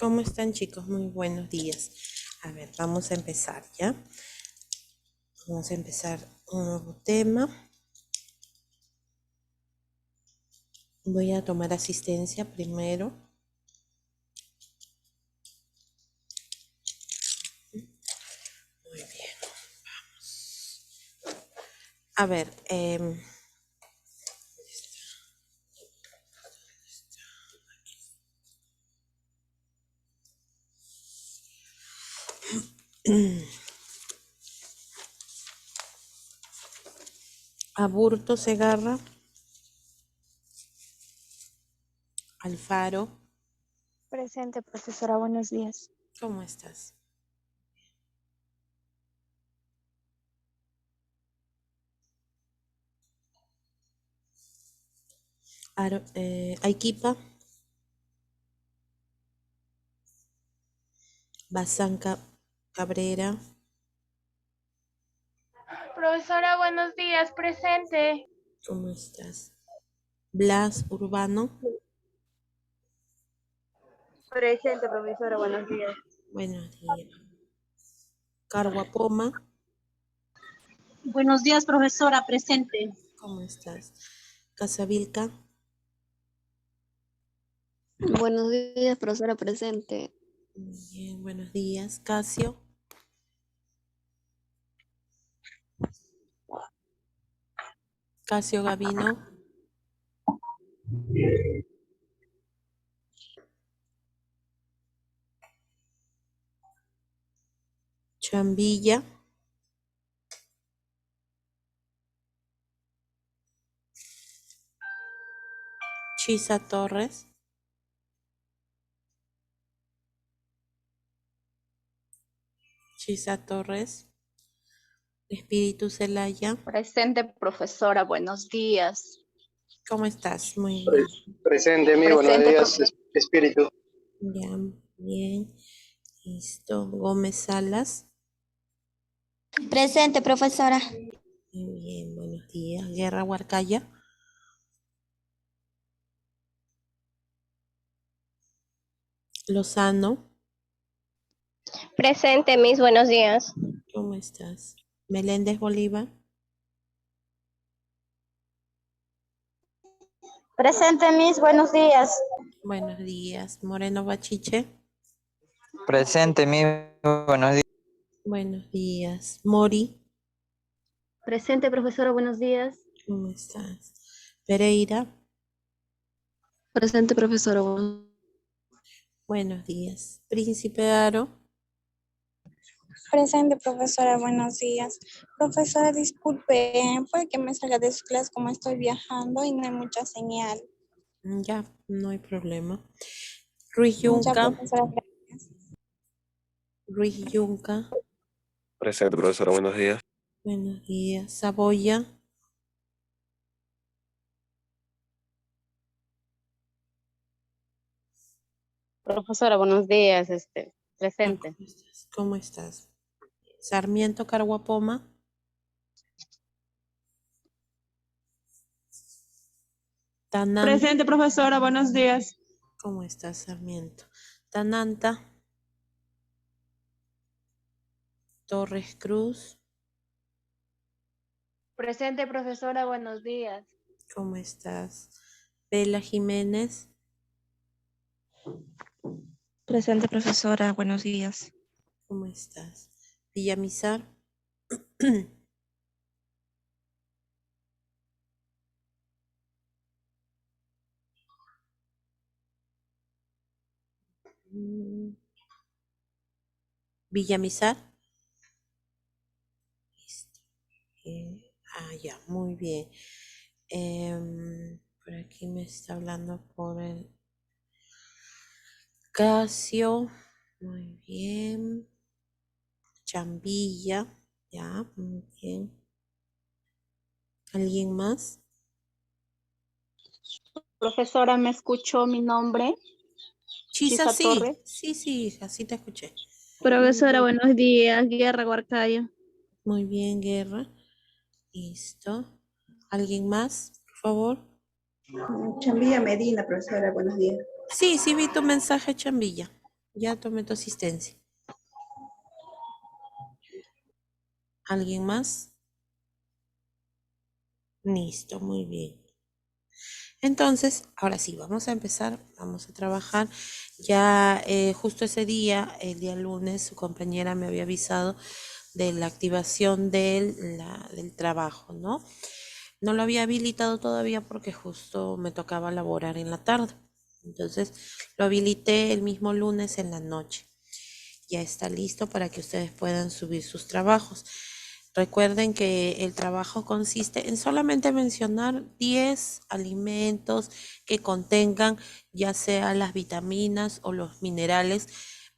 ¿Cómo están, chicos? Muy buenos días. A ver, vamos a empezar, ¿ya? Vamos a empezar un nuevo tema. Voy a tomar asistencia primero. Muy bien. A ver, Aburto Segarra, Alfaro, Presente, profesora, buenos días. ¿cómo estás? Aiquipa, Bazanca Cabrera, Profesora, buenos días, presente. ¿cómo estás? Blas Urbano, Presente, profesora, buenos días. buenos días. Carguapoma, Buenos días, profesora, presente. ¿cómo estás? Casavilca, Buenos días, profesora presente. muy bien, buenos días. Casio, Casio Gavino, Chambilla, Chisa Torres, Chisa Torres, Espíritu Celaya, Presente, profesora, buenos días. ¿cómo estás? Muy bien. Presente, mi buenos Presente, días, espíritu. Ya, bien. Listo. Gómez Salas, Presente, profesora. muy bien, buenos días. Guerra Huarcaya, Lozano, Presente, mis buenos días. ¿cómo estás? Meléndez Bolívar, Presente, Miss, buenos días. buenos días. Moreno Bachiche, Presente, mi buenos días. buenos días. Mori, Presente, profesora, buenos días. ¿cómo estás? Pereira, Presente, profesora. buenos días. Príncipe Aro, Presente, profesora, buenos días. Profesora, disculpe, puede que me salga de su clase como estoy viajando y no hay mucha señal. ya, no hay problema. Ruiz Ya, Yunca, profesora, gracias. Ruiz Yunca, Presente, profesora, buenos días. buenos días. Saboya, Profesora, buenos días, presente. ¿cómo estás? Sarmiento Carguapoma, Tananta, Presente, profesora, buenos días. ¿cómo estás, Sarmiento? Tananta, Torres Cruz, Presente, profesora, buenos días. ¿cómo estás? Vela Jiménez, Presente, profesora, buenos días. ¿cómo estás? Villamizar, Villamizar. Listo. Ya, muy bien. Por aquí me está hablando por el Casio, muy bien. Chambilla, ya, muy bien. ¿Alguien más? Profesora, ¿me escuchó mi nombre? Chisa, Chisa sí, Torres. sí, hija, sí te escuché. Profesora, buenos días. Guerra Huarcayo. Muy bien, Guerra. Listo. ¿Alguien más, por favor? Chambilla Medina, profesora, buenos días. Sí, vi tu mensaje, Chambilla. Ya tomé tu asistencia. ¿Alguien más? Listo, muy bien. Entonces, ahora sí, vamos a empezar, vamos a trabajar. Ya justo ese día, el día lunes, su compañera me había avisado de la activación del trabajo, ¿no? No lo había habilitado todavía porque justo me tocaba laborar en la tarde. Entonces, lo habilité el mismo lunes en la noche. Ya está listo para que ustedes puedan subir sus trabajos. Recuerden que el trabajo consiste en solamente mencionar 10 alimentos que contengan ya sea las vitaminas o los minerales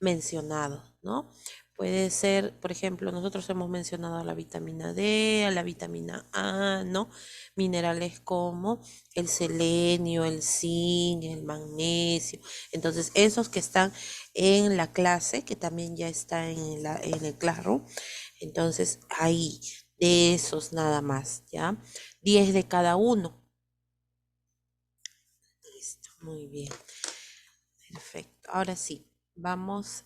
mencionados, ¿no? Puede ser, por ejemplo, nosotros hemos mencionado a la vitamina D, a la vitamina A, ¿no? Minerales como el selenio, el zinc, el magnesio. Entonces, esos que están en la clase, que también ya está en el Classroom, entonces, ahí, de esos nada más, ¿ya? 10 de cada uno. Listo, muy bien. Perfecto. Ahora sí, vamos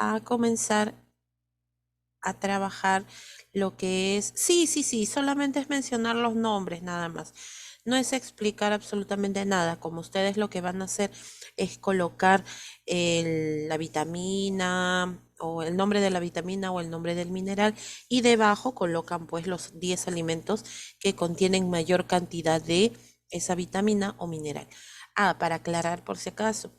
a comenzar a trabajar lo que es... Sí, solamente es mencionar los nombres nada más. No es explicar absolutamente nada. Como ustedes lo que van a hacer es colocar la vitamina o el nombre de la vitamina o el nombre del mineral y debajo colocan pues los 10 alimentos que contienen mayor cantidad de esa vitamina o mineral. Para aclarar por si acaso,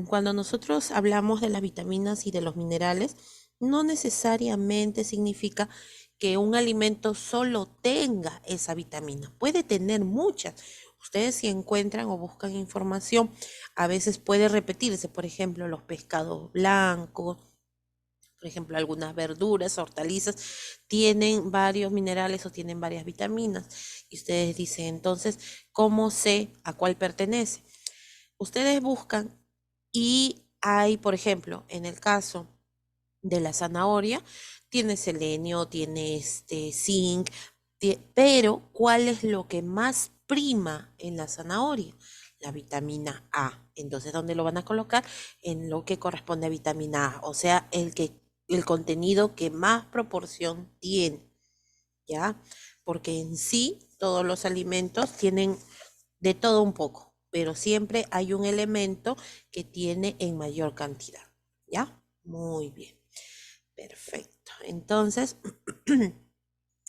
cuando nosotros hablamos de las vitaminas y de los minerales, no necesariamente significa que un alimento solo tenga esa vitamina. Puede tener muchas. Ustedes si encuentran o buscan información, a veces puede repetirse, por ejemplo, los pescados blancos, por ejemplo, algunas verduras, hortalizas, tienen varios minerales o tienen varias vitaminas. Y ustedes dicen, entonces, ¿cómo sé a cuál pertenece? Ustedes buscan y hay, por ejemplo, en el caso de la zanahoria, tiene selenio, tiene zinc, pero ¿cuál es lo que más prima en la zanahoria? La vitamina A. Entonces, ¿dónde lo van a colocar? En lo que corresponde a vitamina A, o sea, el contenido que más proporción tiene, ¿ya? Porque en sí todos los alimentos tienen de todo un poco, pero siempre hay un elemento que tiene en mayor cantidad, ¿ya? Muy bien. Perfecto. Entonces,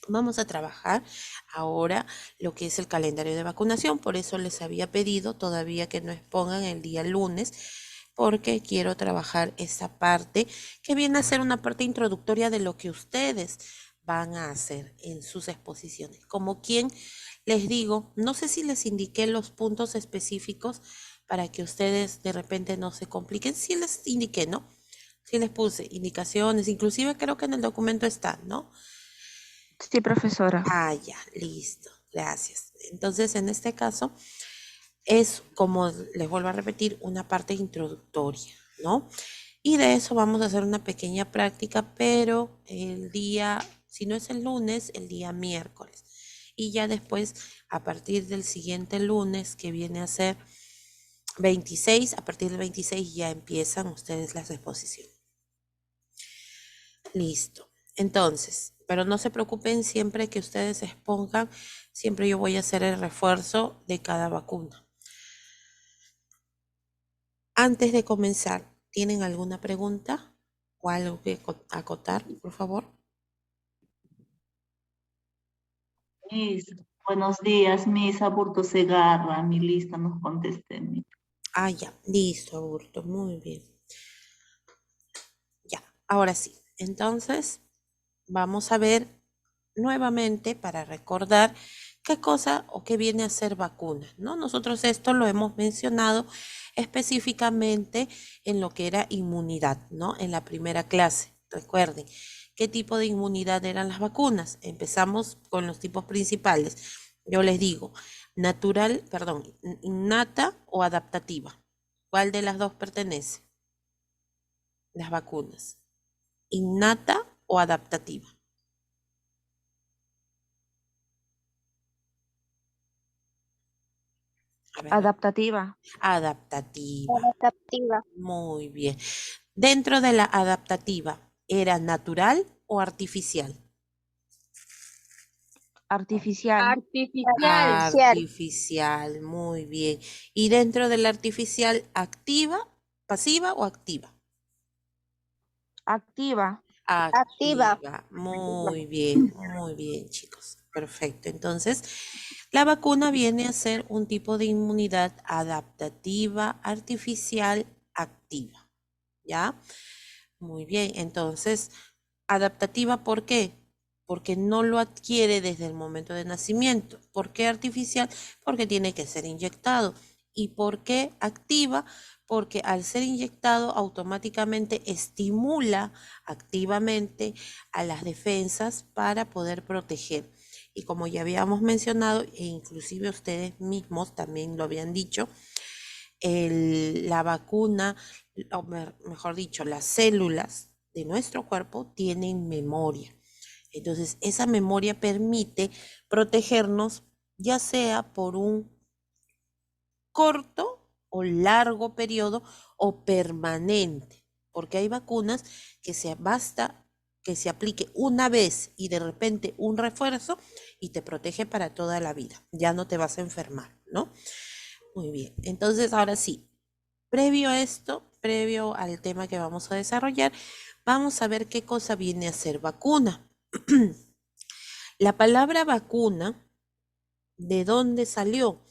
vamos a trabajar ahora lo que es el calendario de vacunación. Por eso les había pedido todavía que no expongan el día lunes, porque quiero trabajar esa parte que viene a ser una parte introductoria de lo que ustedes van a hacer en sus exposiciones. Como quien les digo, no sé si les indiqué los puntos específicos para que ustedes de repente no se compliquen. Sí les indiqué, ¿no? Sí les puse indicaciones, inclusive creo que en el documento está, ¿no? Sí, profesora. Ya, listo, gracias. Entonces, en este caso, es como les vuelvo a repetir, una parte introductoria, ¿no? Y de eso vamos a hacer una pequeña práctica, pero el día, si no es el lunes, el día miércoles. Y ya después, a partir del siguiente lunes, que viene a ser 26, a partir del 26 ya empiezan ustedes las exposiciones. Listo. Entonces, pero no se preocupen, siempre que ustedes expongan, siempre yo voy a hacer el refuerzo de cada vacuna. Antes de comenzar, ¿tienen alguna pregunta o algo que acotar, por favor? Buenos días, Miss Aburto Segarra. Mi lista nos contesté. Ya, listo, Aburto, muy bien. Ya, ahora sí. Entonces, vamos a ver nuevamente para recordar qué cosa o qué viene a ser vacuna, ¿no? Nosotros esto lo hemos mencionado específicamente en lo que era inmunidad, ¿no? En la primera clase. Recuerden, ¿qué tipo de inmunidad eran las vacunas? Empezamos con los tipos principales. Yo les digo, innata o adaptativa. ¿Cuál de las dos pertenece? Las vacunas. ¿Innata o adaptativa? A ver, Adaptativa. adaptativa. Adaptativa. Muy bien. Dentro de la adaptativa, ¿era natural o artificial? Artificial. Artificial. Artificial, muy bien. ¿Y dentro de la artificial, activa, pasiva o activa? Activa. Activa. Muy bien, chicos. Perfecto. Entonces, la vacuna viene a ser un tipo de inmunidad adaptativa, artificial, activa. ¿Ya? Muy bien. Entonces, adaptativa, ¿por qué? Porque no lo adquiere desde el momento de nacimiento. ¿Por qué artificial? Porque tiene que ser inyectado. ¿Y por qué activa? Porque al ser inyectado automáticamente estimula activamente a las defensas para poder proteger. Y como ya habíamos mencionado, e inclusive ustedes mismos también lo habían dicho, la vacuna, o mejor dicho, las células de nuestro cuerpo tienen memoria. Entonces, esa memoria permite protegernos, ya sea por un corto o largo periodo o permanente, porque hay vacunas que basta que se aplique una vez y de repente un refuerzo y te protege para toda la vida, ya no te vas a enfermar, ¿no? Muy bien, entonces ahora sí, previo a esto, previo al tema que vamos a desarrollar, vamos a ver qué cosa viene a ser vacuna. La palabra vacuna, ¿de dónde salió?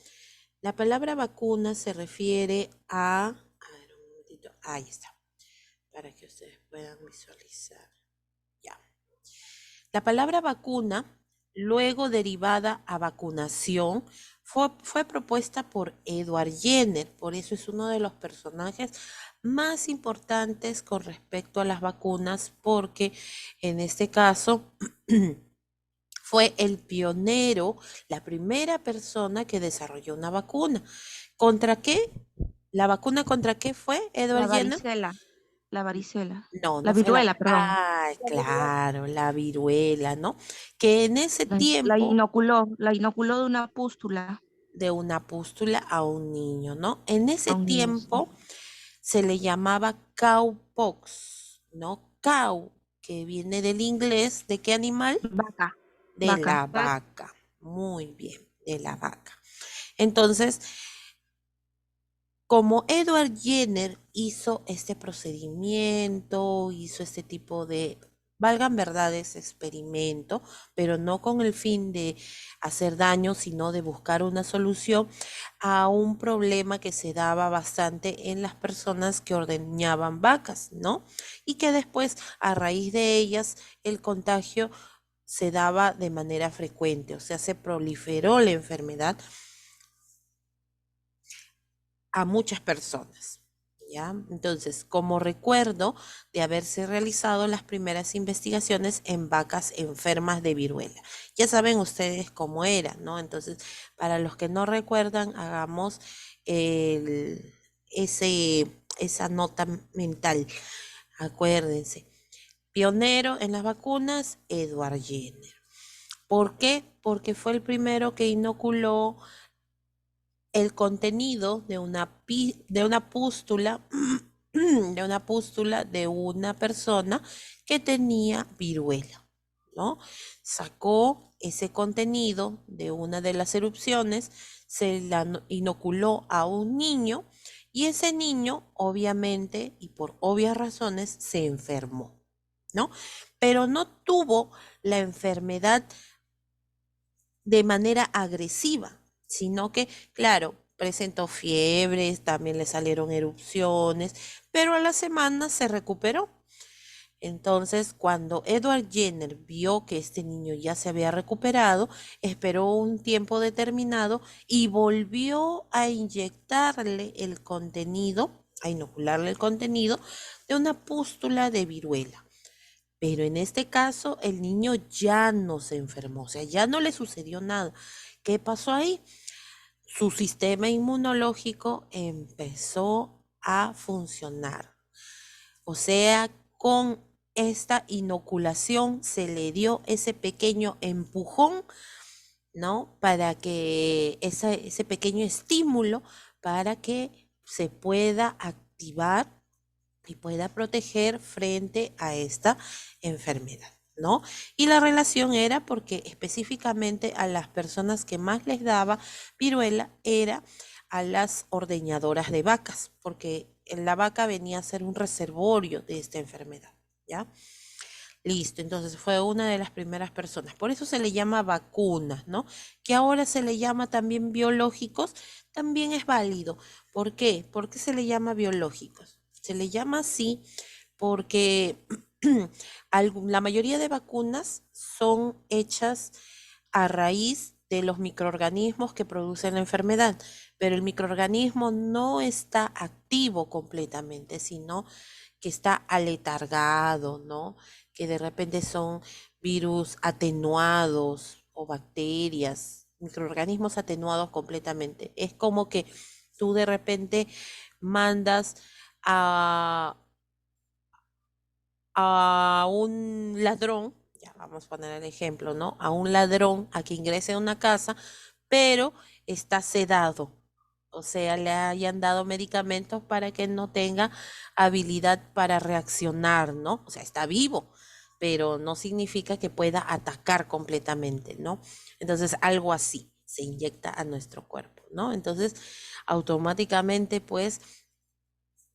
La palabra vacuna se refiere a ver, un momentito, ahí está, para que ustedes puedan visualizar. Ya. La palabra vacuna, luego derivada a vacunación, fue propuesta por Edward Jenner, por eso es uno de los personajes más importantes con respecto a las vacunas, porque en este caso fue el pionero, la primera persona que desarrolló una vacuna. ¿Contra qué? ¿La vacuna contra qué fue, Edward La Jenner? varicela. La varicela. No, La no fue la... viruela, perdón. Ah, claro, la viruela, ¿no? Que en ese La tiempo inoculó de una pústula de una pústula a un niño, ¿no? En a ese un niño. Sí. tiempo se le llamaba cowpox, ¿no? Cow, que viene del inglés, ¿de qué animal? Vaca. De la vaca. Muy bien, de la vaca. Entonces, como Edward Jenner hizo este procedimiento, hizo este tipo de, valgan verdades, experimento, pero no con el fin de hacer daño, sino de buscar una solución a un problema que se daba bastante en las personas que ordeñaban vacas, ¿no? Y que después, a raíz de ellas, el contagio se daba de manera frecuente, o sea, se proliferó la enfermedad a muchas personas, ¿ya? Entonces, como recuerdo de haberse realizado las primeras investigaciones en vacas enfermas de viruela. Ya saben ustedes cómo era, ¿no? Entonces, para los que no recuerdan, hagamos esa nota mental. Acuérdense, pionero en las vacunas, Edward Jenner. ¿Por qué? Porque fue el primero que inoculó el contenido de una pústula, de una persona que tenía viruela, ¿no? Sacó ese contenido de una de las erupciones, se la inoculó a un niño y ese niño, obviamente, y por obvias razones, se enfermó, ¿no? Pero no tuvo la enfermedad de manera agresiva, sino que, claro, presentó fiebres, también le salieron erupciones, pero a la semana se recuperó. Entonces, cuando Edward Jenner vio que este niño ya se había recuperado, esperó un tiempo determinado y volvió a inyectarle el contenido, a inocularle el contenido de una pústula de viruela. Pero en este caso el niño ya no se enfermó, o sea, ya no le sucedió nada. ¿Qué pasó ahí? Su sistema inmunológico empezó a funcionar. O sea, con esta inoculación se le dio ese pequeño empujón ¿no? Para que ese pequeño estímulo para que se pueda activar y pueda proteger frente a esta enfermedad, ¿no? Y la relación era porque específicamente a las personas que más les daba viruela era a las ordeñadoras de vacas, porque la vaca venía a ser un reservorio de esta enfermedad, ¿ya? Listo, entonces fue una de las primeras personas. Por eso se le llama vacuna, ¿no? Que ahora se le llama también biológicos, también es válido. ¿Por qué? ¿Por qué se le llama biológicos? Se le llama así porque la mayoría de vacunas son hechas a raíz de los microorganismos que producen la enfermedad, pero el microorganismo no está activo completamente, sino que está aletargado, ¿no? Que de repente son virus atenuados o bacterias, microorganismos atenuados completamente. Es como que tú de repente mandas a, a un ladrón, ya vamos a poner el ejemplo, ¿no? A un ladrón a que ingrese a una casa, pero está sedado. O sea, le hayan dado medicamentos para que no tenga habilidad para reaccionar, ¿no? O sea, está vivo, pero no significa que pueda atacar completamente, ¿no? Entonces, algo así se inyecta a nuestro cuerpo, ¿no? Entonces, automáticamente, pues,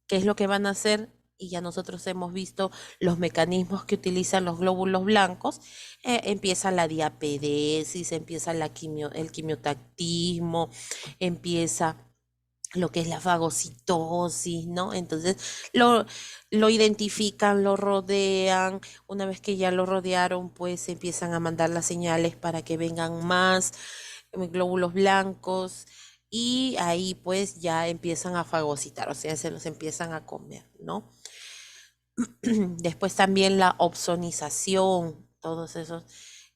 ¿qué es lo que van a hacer? Y ya nosotros hemos visto los mecanismos que utilizan los glóbulos blancos. Empieza la diapedesis, empieza el quimiotactismo, empieza lo que es la fagocitosis, ¿no? Entonces lo identifican, lo rodean. Una vez que ya lo rodearon, pues empiezan a mandar las señales para que vengan más glóbulos blancos y ahí pues ya empiezan a fagocitar, o sea, se los empiezan a comer, ¿no? Después también la opsonización, todos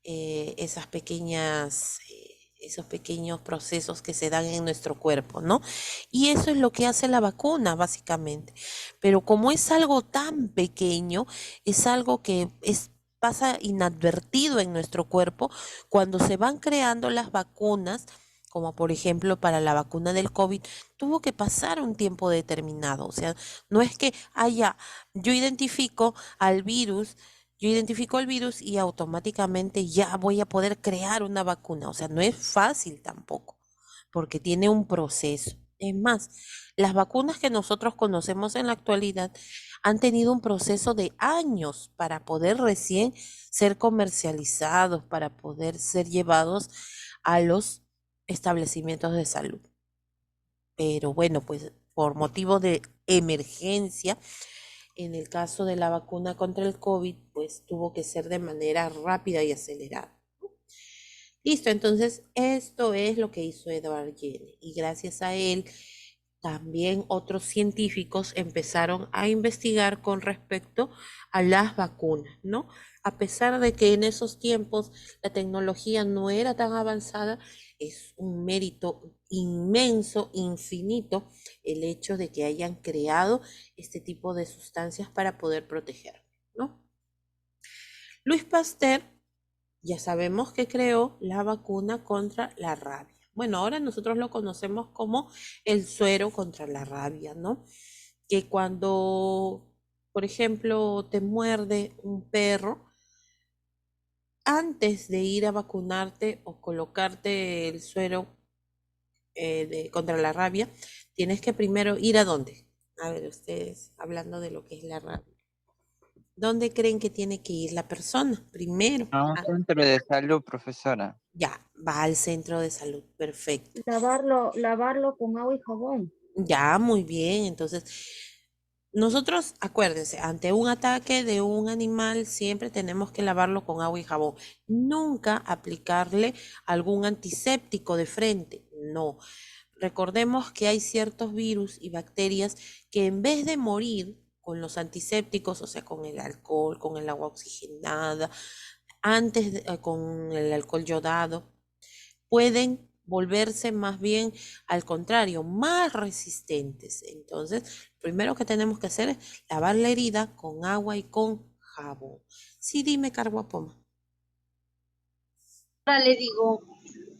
esas pequeñas, esos pequeños procesos que se dan en nuestro cuerpo, ¿no? Y eso es lo que hace la vacuna, básicamente. Pero como es algo tan pequeño, es algo que pasa inadvertido en nuestro cuerpo, cuando se van creando las vacunas, como por ejemplo para la vacuna del COVID, tuvo que pasar un tiempo determinado. O sea, no es que haya, yo identifico al virus, yo identifico el virus y automáticamente ya voy a poder crear una vacuna. O sea, no es fácil tampoco, porque tiene un proceso. Es más, las vacunas que nosotros conocemos en la actualidad han tenido un proceso de años para poder recién ser comercializados, para poder ser llevados a los establecimientos de salud. Pero bueno, pues por motivo de emergencia, en el caso de la vacuna contra el COVID, pues tuvo que ser de manera rápida y acelerada. Listo, entonces esto es lo que hizo Edward Jenner y gracias a él también otros científicos empezaron a investigar con respecto a las vacunas, ¿no? A pesar de que en esos tiempos la tecnología no era tan avanzada, es un mérito inmenso, infinito, el hecho de que hayan creado este tipo de sustancias para poder proteger, ¿no? Luis Pasteur, ya sabemos que creó la vacuna contra la rabia. Bueno, ahora nosotros lo conocemos como el suero contra la rabia, ¿no? Que cuando, por ejemplo, te muerde un perro, antes de ir a vacunarte o colocarte el suero contra la rabia, tienes que primero ir a dónde. A ver, ustedes hablando de lo que es la rabia. ¿Dónde creen que tiene que ir la persona? Primero. A un centro de salud, profesora. Ya, va al centro de salud, perfecto. Lavarlo con agua y jabón. Ya, muy bien. Entonces, nosotros, acuérdense, ante un ataque de un animal siempre tenemos que lavarlo con agua y jabón. Nunca aplicarle algún antiséptico de frente, no. Recordemos que hay ciertos virus y bacterias que en vez de morir con los antisépticos, o sea, con el alcohol, con el agua oxigenada, con el alcohol yodado, pueden volverse más bien al contrario, más resistentes. Entonces, lo primero que tenemos que hacer es lavar la herida con agua y con jabón. Sí, dime, Carguapoma. Ahora le digo,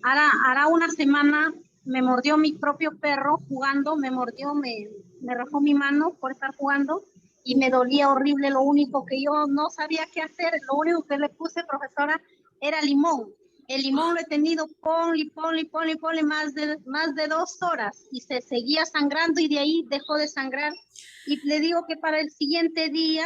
hará una semana me mordió mi propio perro jugando, me mordió, me rajó mi mano por estar jugando y me dolía horrible. Lo único que yo no sabía qué hacer, lo único que le puse, profesora, era limón. El limón lo he tenido ponle más de 2 horas y se seguía sangrando y de ahí dejó de sangrar. Y le digo que para el siguiente día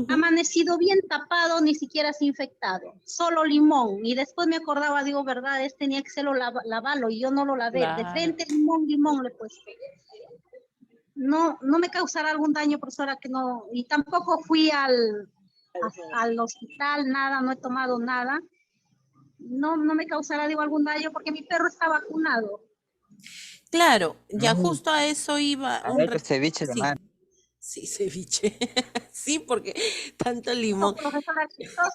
ha amanecido bien tapado, ni siquiera se ha infectado, solo limón. Y después me acordaba, digo, verdad, tenía que serlo lavarlo y yo no lo lavé. De Claro. frente limón le he puesto. No me causará algún daño, profesora, que no, y tampoco fui al hospital, nada, no he tomado nada. No me causará, digo, algún daño porque mi perro está vacunado. Claro, ya justo a eso iba Habrá hecho ceviche de sí, mar. sí, ceviche. Sí, porque tanto No, limón. profesora, chistoso,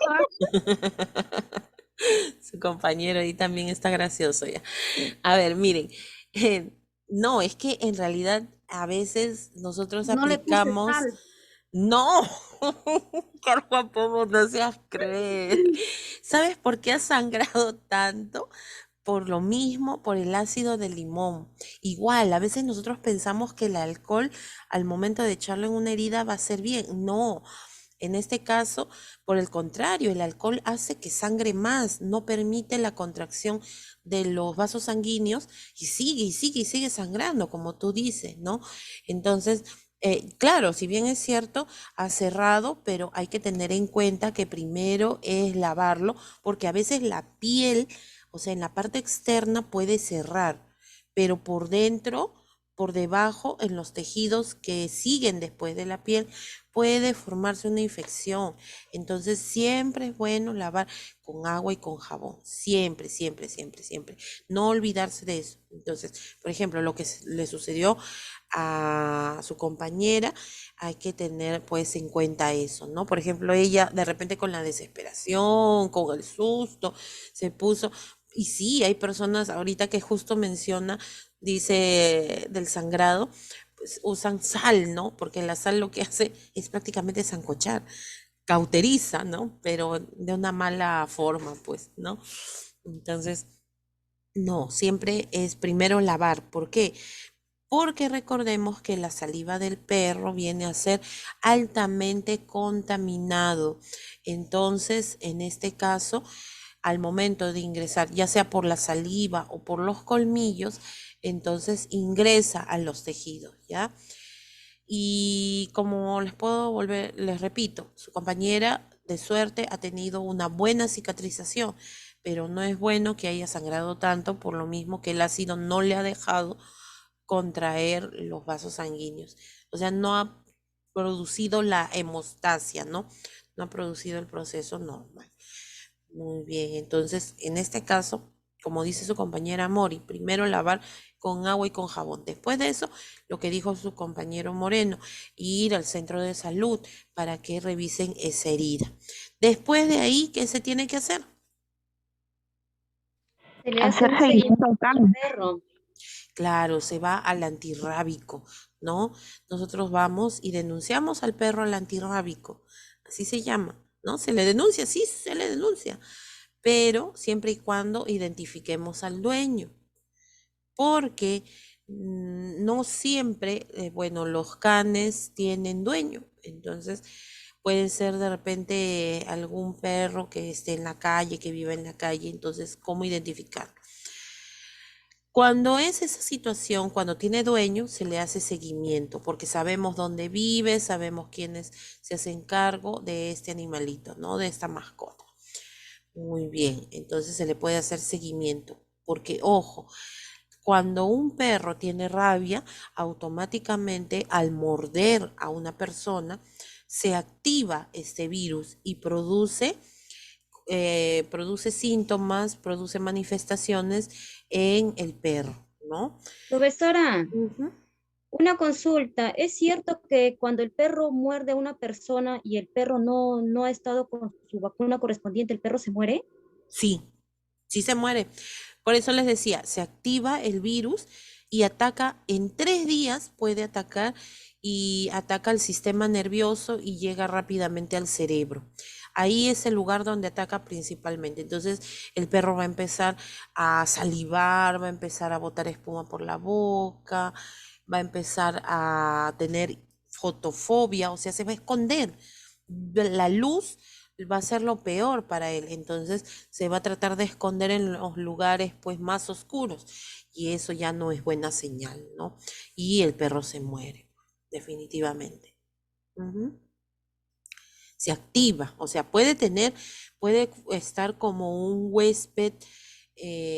Su compañero ahí también está gracioso ya. A ver, miren, no, es que en realidad a veces nosotros no le puse aplicamos, sal. no, Juan Pombo, no seas cruel. ¿Sabes por qué ha sangrado tanto? Por lo mismo, por el ácido del limón. Igual, a veces nosotros pensamos que el alcohol al momento de echarlo en una herida va a ser bien. No, en este caso, por el contrario, el alcohol hace que sangre más, no permite la contracción de los vasos sanguíneos y sigue sangrando, como tú dices, ¿no? Entonces, claro, si bien es cierto, ha cerrado, pero hay que tener en cuenta que primero es lavarlo, porque a veces la piel, o sea, en la parte externa puede cerrar, pero por dentro, por debajo, en los tejidos que siguen después de la piel, puede formarse una infección. Entonces, siempre es bueno lavar con agua y con jabón. Siempre, siempre, siempre, siempre. No olvidarse de eso. Entonces, por ejemplo, lo que le sucedió a su compañera, hay que tener pues en cuenta eso, ¿no? Por ejemplo, ella de repente con la desesperación, con el susto, se puso, y sí, hay personas ahorita que justo menciona, dice del sangrado, pues usan sal, ¿no? Porque la sal lo que hace es prácticamente sancochar, cauteriza, ¿no? Pero de una mala forma, pues, ¿no? Entonces, no, siempre es primero lavar. ¿Por qué? Porque recordemos que la saliva del perro viene a ser altamente contaminado. Entonces, en este caso, al momento de ingresar, ya sea por la saliva o por los colmillos, entonces ingresa a los tejidos, ¿ya? Y como les repito, su compañera de suerte ha tenido una buena cicatrización, pero no es bueno que haya sangrado tanto, por lo mismo que el ácido no le ha dejado contraer los vasos sanguíneos. O sea, no ha producido la hemostasia, ¿no? No ha producido el proceso normal. Muy bien, entonces en este caso, como dice su compañera Mori, primero lavar con agua y con jabón. Después de eso, lo que dijo su compañero Moreno, ir al centro de salud para que revisen esa herida. Después de ahí, ¿qué se tiene que hacer? Se le hace Hacer un seguimiento al al cambio. perro. Claro, se va al antirrábico, ¿no? Nosotros vamos y denunciamos al perro al antirrábico, así se llama, ¿no? Se le denuncia, sí, se le denuncia, pero siempre y cuando identifiquemos al dueño, porque no siempre, bueno, los canes tienen dueño, entonces puede ser de repente algún perro que esté en la calle, que viva en la calle, entonces, ¿cómo identificarlo? Cuando es esa situación, cuando tiene dueño, se le hace seguimiento, porque sabemos dónde vive, sabemos quiénes se hacen cargo de este animalito, ¿no? De esta mascota. Muy bien, entonces se le puede hacer seguimiento, porque ojo, cuando un perro tiene rabia, automáticamente al morder a una persona, se activa este virus y produce síntomas, produce manifestaciones en el perro, ¿no? Profesora, Ujú. una consulta. ¿Es cierto que cuando el perro muerde a una persona y el perro no ha estado con su vacuna correspondiente, el perro se muere? Sí, sí se muere. Por eso les decía, se activa el virus y ataca en 3 días, puede atacar y ataca al sistema nervioso y llega rápidamente al cerebro. ahí es el lugar donde ataca principalmente. Entonces el perro va a empezar a salivar, va a empezar a botar espuma por la boca, va a empezar a tener fotofobia, o sea, se va a esconder. La luz va a ser lo peor para él, entonces se va a tratar de esconder en los lugares pues más oscuros y eso ya no es buena señal, ¿no? Y el perro se muere, definitivamente. Ujú. Se activa, o sea, puede estar como un huésped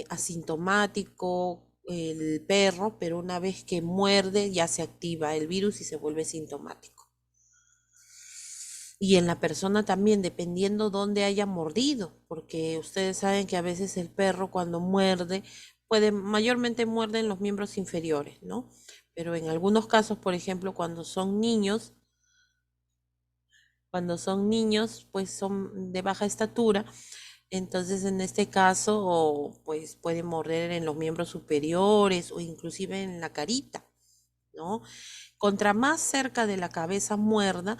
asintomático el perro, pero una vez que muerde ya se activa el virus y se vuelve sintomático. Y en la persona también, dependiendo dónde haya mordido, porque ustedes saben que a veces el perro cuando muerde, mayormente muerde en los miembros inferiores, ¿no? Pero en algunos casos, por ejemplo, cuando son niños, pues son de baja estatura, entonces en este caso, pues puede morder en los miembros superiores o inclusive en la carita, ¿no? Contra más cerca de la cabeza muerda,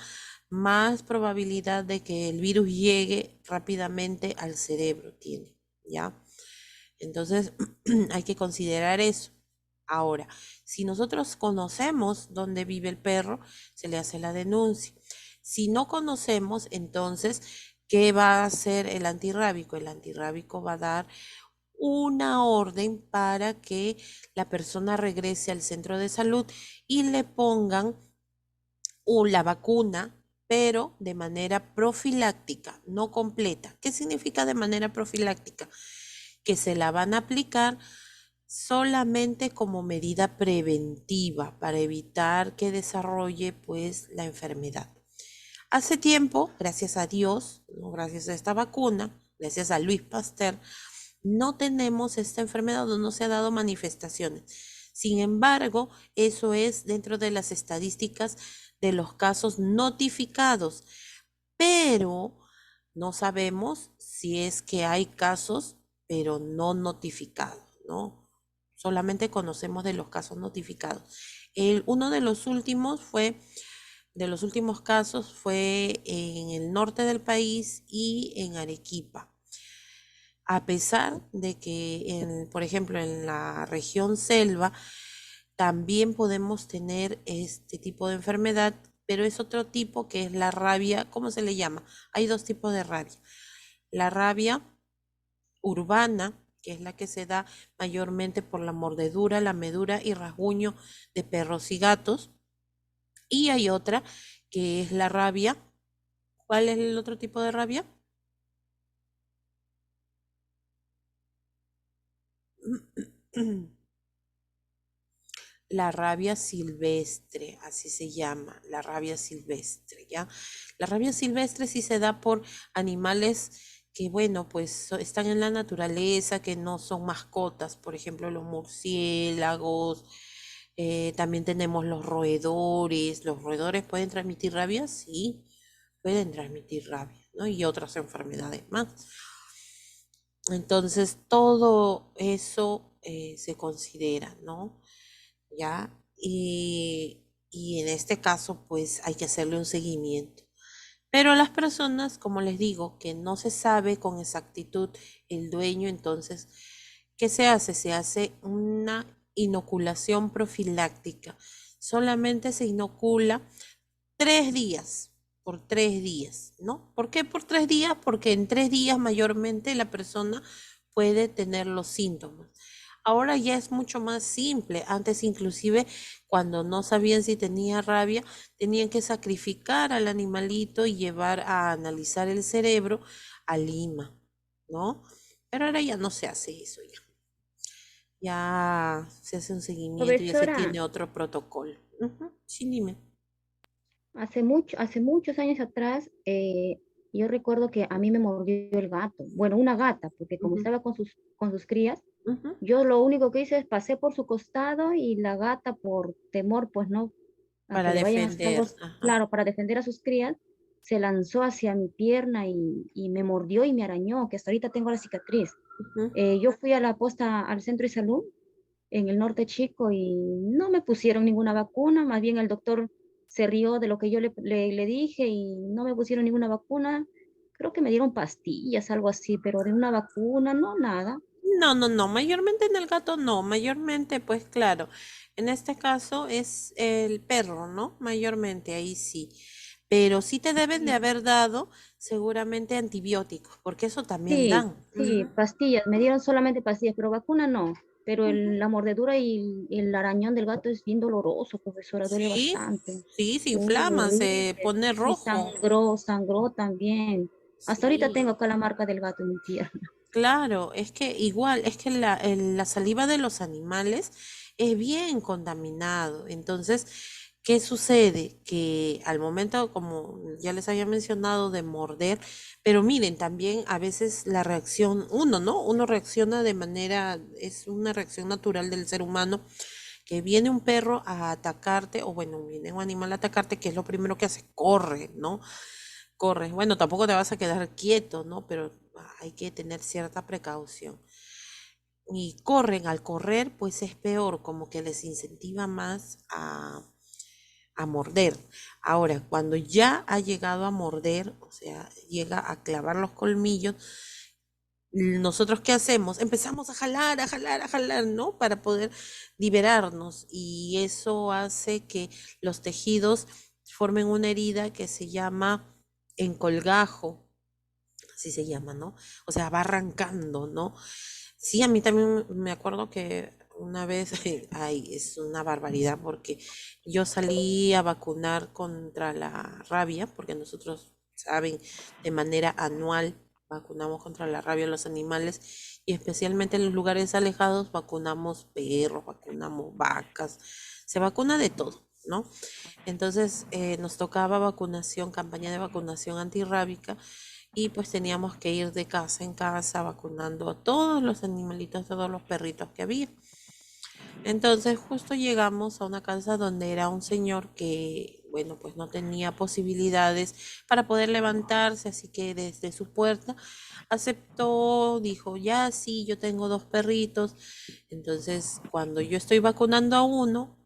más probabilidad de que el virus llegue rápidamente al cerebro tiene, ¿ya? Entonces hay que considerar eso. Ahora, si nosotros conocemos dónde vive el perro, se le hace la denuncia. Si no conocemos, entonces, ¿qué va a hacer el antirrábico? El antirrábico va a dar una orden para que la persona regrese al centro de salud y le pongan la vacuna, pero de manera profiláctica, no completa. ¿Qué significa de manera profiláctica? Que se la van a aplicar solamente como medida preventiva para evitar que desarrolle pues la enfermedad. Hace tiempo, gracias a Dios, ¿no? Gracias a esta vacuna, gracias a Louis Pasteur, no tenemos esta enfermedad, no se ha dado manifestaciones. Sin embargo, eso es dentro de las estadísticas de los casos notificados, pero no sabemos si es que hay casos, pero no notificados, ¿no? Solamente conocemos de los casos notificados. Uno de los últimos casos fue en el norte del país y en Arequipa. A pesar de que, por ejemplo, en la región selva, también podemos tener este tipo de enfermedad, pero es otro tipo que es la rabia. ¿Cómo se le llama? Hay dos tipos de rabia. La rabia urbana, que es la que se da mayormente por la mordedura, lamedura y rasguño de perros y gatos. Y hay otra que es la rabia. ¿Cuál es el otro tipo de rabia? La rabia silvestre, así se llama, la rabia silvestre, ¿ya? La rabia silvestre sí se da por animales que, bueno, pues están en la naturaleza, que no son mascotas, por ejemplo, los murciélagos, también tenemos los roedores. ¿Los roedores pueden transmitir rabia? Sí, pueden transmitir rabia, ¿no? Y otras enfermedades más. Entonces, todo eso se considera, ¿no? ¿Ya? Y en este caso, pues hay que hacerle un seguimiento. Pero las personas, como les digo, que no se sabe con exactitud el dueño, entonces, ¿qué se hace? Se hace una inoculación profiláctica. Solamente se inocula 3 días, por 3 días, ¿no? ¿Por qué por 3 días? Porque en 3 días mayormente la persona puede tener los síntomas. Ahora ya es mucho más simple. Antes inclusive cuando no sabían si tenía rabia, tenían que sacrificar al animalito y llevar a analizar el cerebro a Lima, ¿no? Pero ahora ya no se hace eso ya. Ya se hace un seguimiento y ya se Profesora, tiene otro protocolo. Sí, dime. hace muchos años atrás, yo recuerdo que a mí me mordió el gato. Bueno, una gata, porque como Ujú, estaba con sus crías, ujú. yo lo único que hice es pasé por su costado y la gata por temor, pues no, a que Para le vayan a hacer algo, defender. Ajá. claro, para defender a sus crías, se lanzó hacia mi pierna y me mordió y me arañó, que hasta ahorita tengo la cicatriz. Ujú. Yo fui a la posta al centro de salud en el norte chico y no me pusieron ninguna vacuna, más bien el doctor se rió de lo que yo le dije y no me pusieron ninguna vacuna. creo que me dieron pastillas, algo así, pero de una vacuna, no, nada. No, mayormente en el gato no, mayormente pues claro, en este caso es el perro, ¿no? Mayormente ahí sí, pero sí te deben de Sí, haber dado seguramente antibióticos, porque eso también sí, dan. sí, Ujú, pastillas, me dieron solamente pastillas, pero vacuna no. Pero ujú. la mordedura y el arañón del gato es bien doloroso, profesora, duele Sí, bastante. sí, se Uy, inflama, se horrible. pone Y rojo. sangró también. Hasta ahorita Sí. tengo acá la marca del gato en mi pierna. Claro, es que igual, es que la saliva de los animales es bien contaminado. Entonces, ¿qué sucede? Que al momento, como ya les había mencionado, de morder, pero miren, también a veces la reacción, uno, ¿no? Uno reacciona de manera, es una reacción natural del ser humano, que viene un perro a atacarte, o bueno, viene un animal a atacarte, que es lo primero que hace, corre, ¿no? Corres. Bueno, tampoco te vas a quedar quieto, ¿no? Pero hay que tener cierta precaución. Y corren, al correr, pues es peor, como que les incentiva más a morder. Ahora, cuando ya ha llegado a morder, o sea, llega a clavar los colmillos, nosotros ¿qué hacemos? Empezamos a jalar, a jalar, a jalar, ¿no? Para poder liberarnos. Y eso hace que los tejidos formen una herida que se llama encolgajo, así se llama, ¿no? O sea, va arrancando, ¿no? Sí, a mí también me acuerdo que una vez, ay, es una barbaridad porque yo salí a vacunar contra la rabia, porque nosotros, saben, de manera anual vacunamos contra la rabia a los animales y especialmente en los lugares alejados vacunamos perros, vacunamos vacas, se vacuna de todo, ¿no? Entonces nos tocaba vacunación, campaña de vacunación antirrábica y pues teníamos que ir de casa en casa vacunando a todos los animalitos, todos los perritos que había. Entonces justo llegamos a una casa donde era un señor que, bueno, pues no tenía posibilidades para poder levantarse, así que desde su puerta aceptó, dijo, ya sí, yo tengo dos perritos. Entonces, cuando yo estoy vacunando a uno,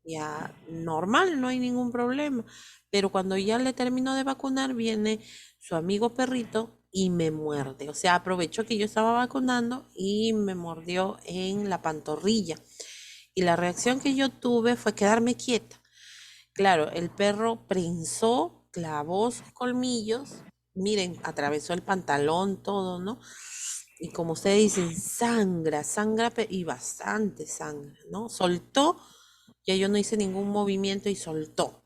ya normal, no hay ningún problema. Pero cuando ya le termino de vacunar, viene su amigo perrito y me muerde. O sea, aprovechó que yo estaba vacunando y me mordió en la pantorrilla. Y la reacción que yo tuve fue quedarme quieta. Claro, el perro prensó, clavó sus colmillos, miren, atravesó el pantalón, todo, ¿no? Y como ustedes dicen, sangra, sangra y bastante sangra, ¿no? Soltó, ya yo no hice ningún movimiento y soltó,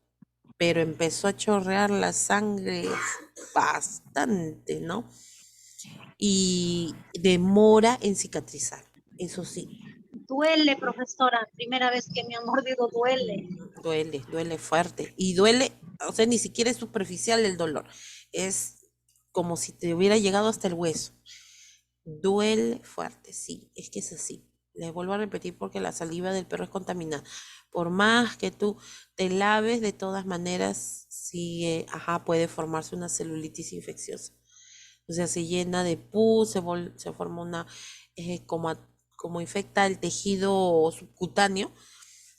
pero empezó a chorrear la sangre bastante, ¿no? Y demora en cicatrizar, eso sí. Duele, profesora. Primera vez que me ha mordido, duele. Duele, duele fuerte. Y duele, o sea, ni siquiera es superficial el dolor. Es como si te hubiera llegado hasta el hueso. Duele fuerte, sí, es que es así. Les vuelvo a repetir porque la saliva del perro es contaminada. Por más que tú te laves, de todas maneras, sigue, ajá, puede formarse una celulitis infecciosa. O sea, se llena de pus, se forma una, como infecta el tejido subcutáneo,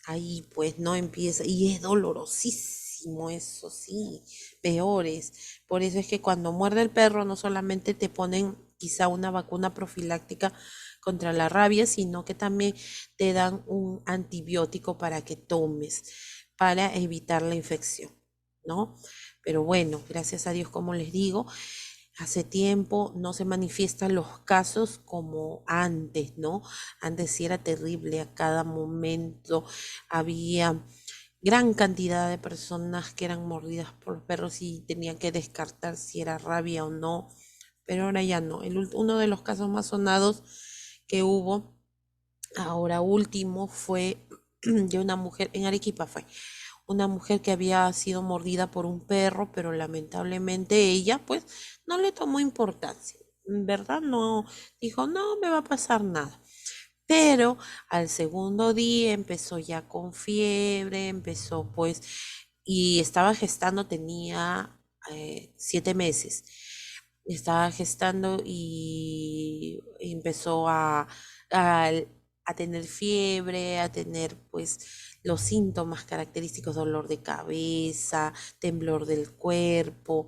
ahí pues no empieza, y es dolorosísimo, eso sí, peores. Por eso es que cuando muerde el perro no solamente te ponen quizá una vacuna profiláctica contra la rabia, sino que también te dan un antibiótico para que tomes, para evitar la infección, ¿no? Pero bueno, gracias a Dios, como les digo, hace tiempo no se manifiestan los casos como antes, ¿no? Antes sí era terrible, a cada momento había gran cantidad de personas que eran mordidas por perros y tenían que descartar si era rabia o no, pero ahora ya no. Uno de los casos más sonados que hubo ahora último fue de una mujer, en Arequipa fue, una mujer que había sido mordida por un perro, pero lamentablemente ella pues no le tomó importancia, ¿verdad? No, dijo, no me va a pasar nada. Pero al segundo día empezó ya con fiebre, empezó pues, y estaba gestando, tenía 7 meses. Estaba gestando y empezó a, a tener fiebre, a tener pues los síntomas característicos, dolor de cabeza, temblor del cuerpo,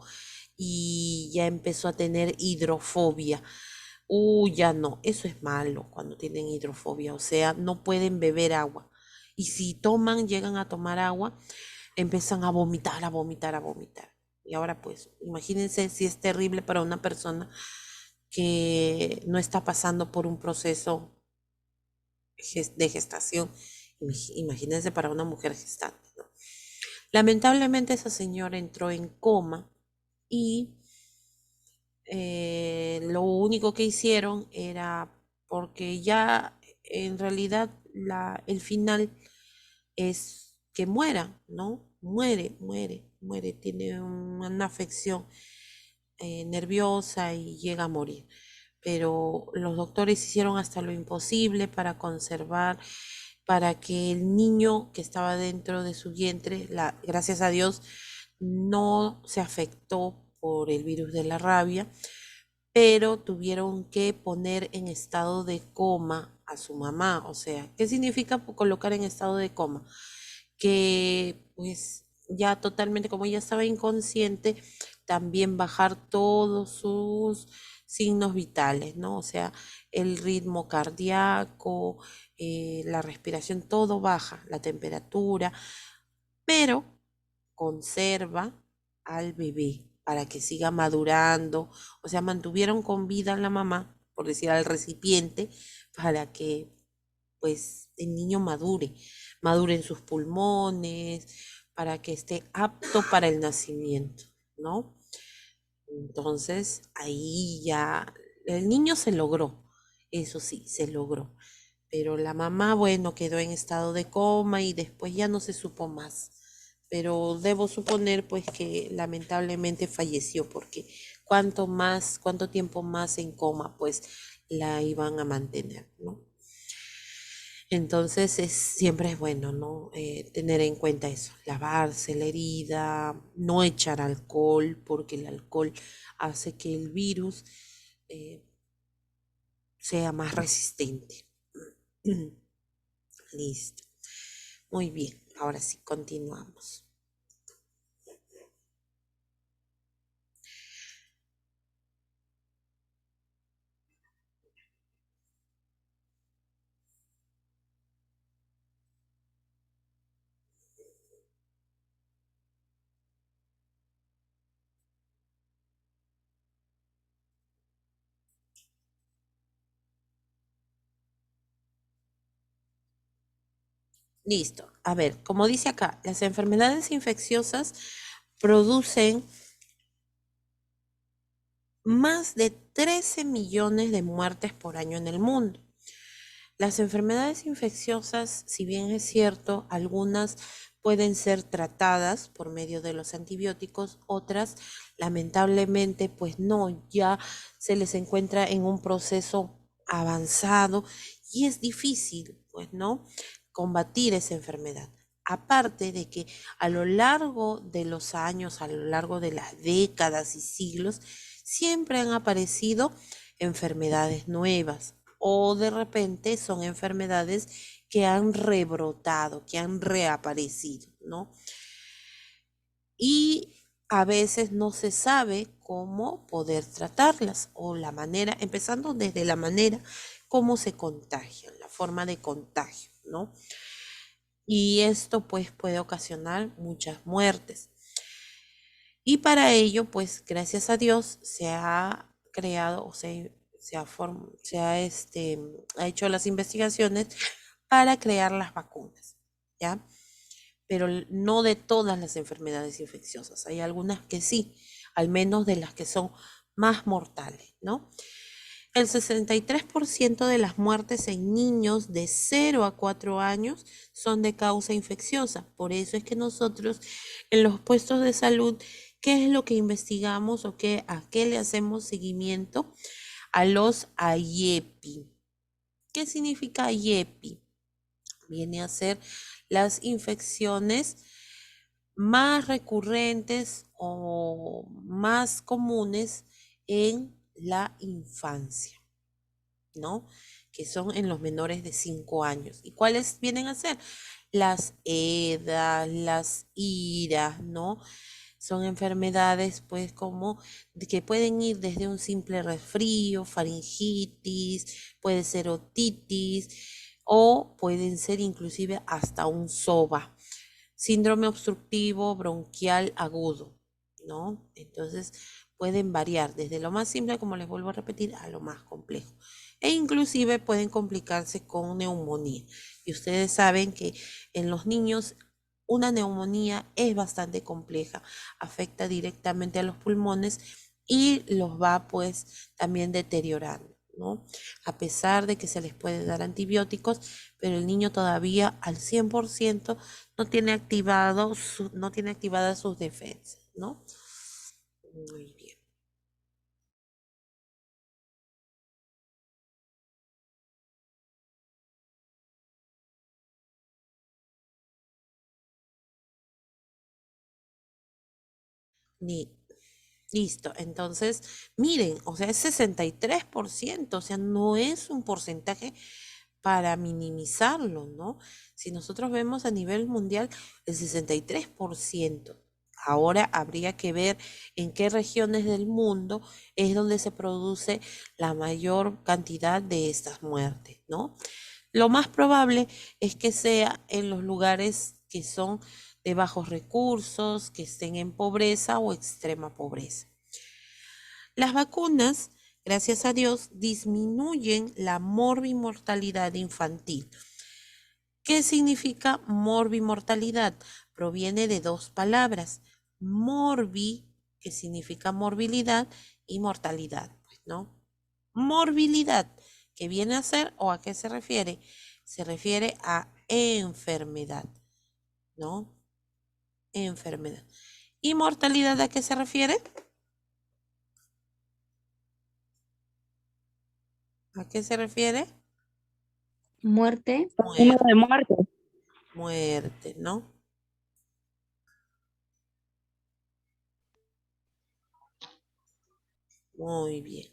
y ya empezó a tener hidrofobia. Ya no, eso es malo cuando tienen hidrofobia, o sea, no pueden beber agua. Y si toman, llegan a tomar agua, empiezan a vomitar, a vomitar, a vomitar. Y ahora pues, imagínense si es terrible para una persona que no está pasando por un proceso de gestación. Imagínense para una mujer gestante, ¿no? Lamentablemente esa señora entró en coma y lo único que hicieron era, porque ya en realidad el final es que muera, ¿no? Muere, tiene una afección nerviosa y llega a morir. Pero los doctores hicieron hasta lo imposible para conservar, para que el niño que estaba dentro de su vientre, gracias a Dios, no se afectó por el virus de la rabia, pero tuvieron que poner en estado de coma a su mamá. O sea, ¿qué significa colocar en estado de coma? Que pues ya totalmente, como ella estaba inconsciente, también bajar todos sus signos vitales, ¿no? O sea, el ritmo cardíaco, la respiración, todo baja, la temperatura, pero conserva al bebé para que siga madurando. O sea, mantuvieron con vida a la mamá, por decir al recipiente, para que pues el niño madure en sus pulmones, para que esté apto para el nacimiento, ¿no? Entonces, ahí ya el niño se logró, eso sí, se logró. Pero la mamá, bueno, quedó en estado de coma y después ya no se supo más. Pero debo suponer pues que lamentablemente falleció, porque cuánto tiempo más en coma pues la iban a mantener, ¿no? Entonces siempre es bueno, ¿no? Tener en cuenta eso, lavarse la herida, no echar alcohol, porque el alcohol hace que el virus sea más resistente. Listo. Muy bien, ahora sí, continuamos. Listo. A ver, como dice acá, las enfermedades infecciosas producen más de 13 millones de muertes por año en el mundo. Las enfermedades infecciosas, si bien es cierto, algunas pueden ser tratadas por medio de los antibióticos, otras lamentablemente pues no, ya se les encuentra en un proceso avanzado y es difícil, pues, ¿no?, combatir esa enfermedad. Aparte de que a lo largo de los años, a lo largo de las décadas y siglos, siempre han aparecido enfermedades nuevas, o de repente son enfermedades que han rebrotado, que han reaparecido, ¿no? Y a veces no se sabe cómo poder tratarlas, o la manera, empezando desde la manera cómo se contagian, la forma de contagio, ¿no? Y esto pues puede ocasionar muchas muertes. Y para ello, pues gracias a Dios se ha creado, o ha hecho las investigaciones para crear las vacunas, ¿ya? Pero no de todas las enfermedades infecciosas. Hay algunas que sí, al menos de las que son más mortales, ¿no? El 63% de las muertes en niños de 0 a 4 años son de causa infecciosa. Por eso es que nosotros en los puestos de salud, ¿qué es lo que investigamos o a qué le hacemos seguimiento? A los IEPI. ¿Qué significa IEPI? Viene a ser las infecciones más recurrentes o más comunes en la infancia, ¿no? Que son en los menores de 5 años. ¿Y cuáles vienen a ser? las EDA, las IRA, ¿no? Son enfermedades, pues, como que pueden ir desde un simple resfrío, faringitis, puede ser otitis o pueden ser inclusive hasta un SOBA, síndrome obstructivo bronquial agudo, ¿no? Entonces pueden variar desde lo más simple, como les vuelvo a repetir, a lo más complejo. E inclusive pueden complicarse con neumonía. Y ustedes saben que en los niños una neumonía es bastante compleja, afecta directamente a los pulmones y los va pues también deteriorando, ¿no? A pesar de que se les puede dar antibióticos, pero el niño todavía al 100% no tiene no tiene activadas sus defensas, ¿no? Muy bien. Listo, entonces, miren, o sea, es 63%, o sea, no es un porcentaje para minimizarlo, ¿no? Si nosotros vemos a nivel mundial, el 63%. Ahora habría que ver en qué regiones del mundo es donde se produce la mayor cantidad de estas muertes, ¿no? Lo más probable es que sea en los lugares que son de bajos recursos, que estén en pobreza o extrema pobreza. Las vacunas, gracias a Dios, disminuyen la morbimortalidad infantil. ¿Qué significa morbimortalidad? Proviene de dos palabras, morbi, que significa morbilidad, y mortalidad, pues, ¿no? Morbilidad, ¿qué viene a ser o a qué se refiere? Se refiere a enfermedad, ¿no? Enfermedad. ¿Y mortalidad a qué se refiere? ¿A qué se refiere? Muerte. Muerte. Muerte, ¿no? Muy bien.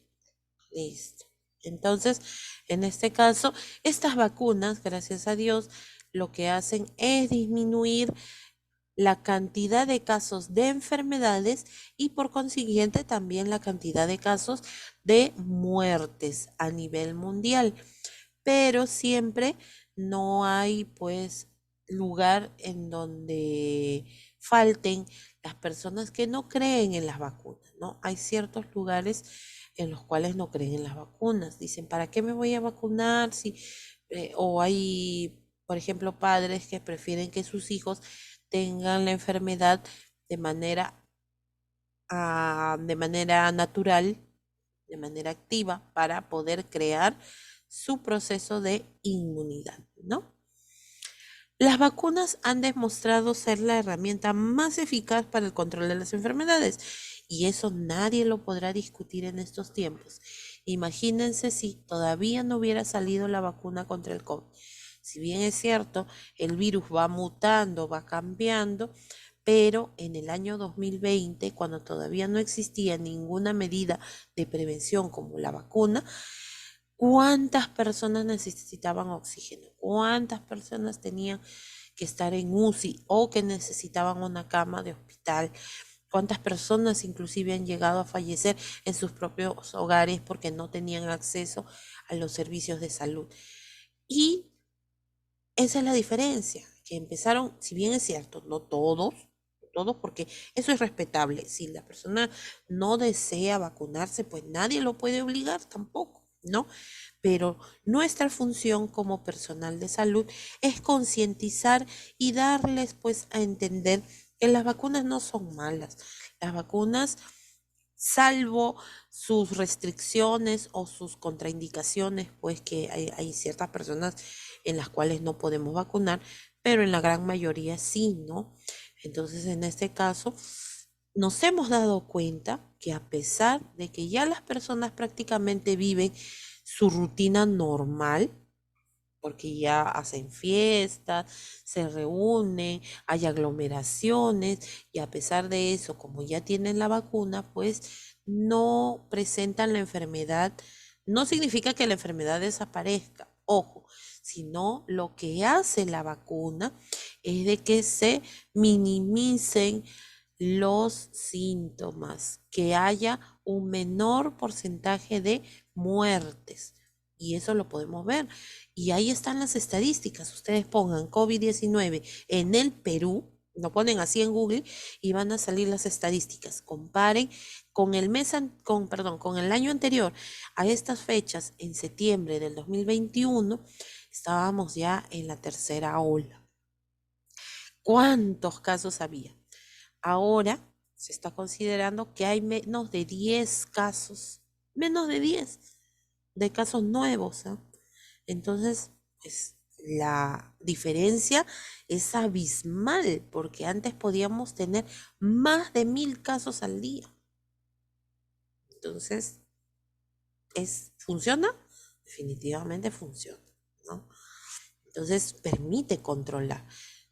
Listo. Entonces, en este caso, estas vacunas, gracias a Dios, lo que hacen es disminuir la cantidad de casos de enfermedades y por consiguiente también la cantidad de casos de muertes a nivel mundial. Pero siempre no hay pues lugar en donde falten las personas que no creen en las vacunas, ¿no? Hay ciertos lugares en los cuales no creen en las vacunas. Dicen, ¿para qué me voy a vacunar? Si, o hay, por ejemplo, padres que prefieren que sus hijos tengan la enfermedad de de manera natural, de manera activa, para poder crear su proceso de inmunidad, ¿no? Las vacunas han demostrado ser la herramienta más eficaz para el control de las enfermedades y eso nadie lo podrá discutir en estos tiempos. Imagínense si todavía no hubiera salido la vacuna contra el COVID. Si bien es cierto, el virus va mutando, va cambiando, pero en el año 2020, cuando todavía no existía ninguna medida de prevención como la vacuna, ¿cuántas personas necesitaban oxígeno? ¿Cuántas personas tenían que estar en UCI o que necesitaban una cama de hospital? ¿Cuántas personas inclusive han llegado a fallecer en sus propios hogares porque no tenían acceso a los servicios de salud? Y esa es la diferencia, que empezaron, si bien es cierto, no todos, porque eso es respetable. Si la persona no desea vacunarse, pues nadie lo puede obligar tampoco, ¿no? Pero nuestra función como personal de salud es concientizar y darles pues a entender que las vacunas no son malas. Las vacunas, salvo sus restricciones o sus contraindicaciones, pues que hay ciertas personas en las cuales no podemos vacunar, pero en la gran mayoría sí, ¿no? Entonces, en este caso, nos hemos dado cuenta que a pesar de que ya las personas prácticamente viven su rutina normal, porque ya hacen fiestas, se reúnen, hay aglomeraciones y a pesar de eso, como ya tienen la vacuna, pues no presentan la enfermedad. No significa que la enfermedad desaparezca, ojo, sino lo que hace la vacuna es de que se minimicen los síntomas, que haya un menor porcentaje de muertes. Y eso lo podemos ver. Y ahí están las estadísticas. Ustedes pongan COVID-19 en el Perú, lo ponen así en Google y van a salir las estadísticas. Comparen con el con el año anterior a estas fechas, en septiembre del 2021, estábamos ya en la tercera ola. ¿Cuántos casos había? Ahora se está considerando que hay menos de 10 casos, menos de 10 de casos nuevos, ¿ah? Entonces, pues, la diferencia es abismal, porque antes podíamos tener más de 1000 casos al día. Entonces, ¿funciona? Definitivamente funciona, ¿no? Entonces, permite controlar.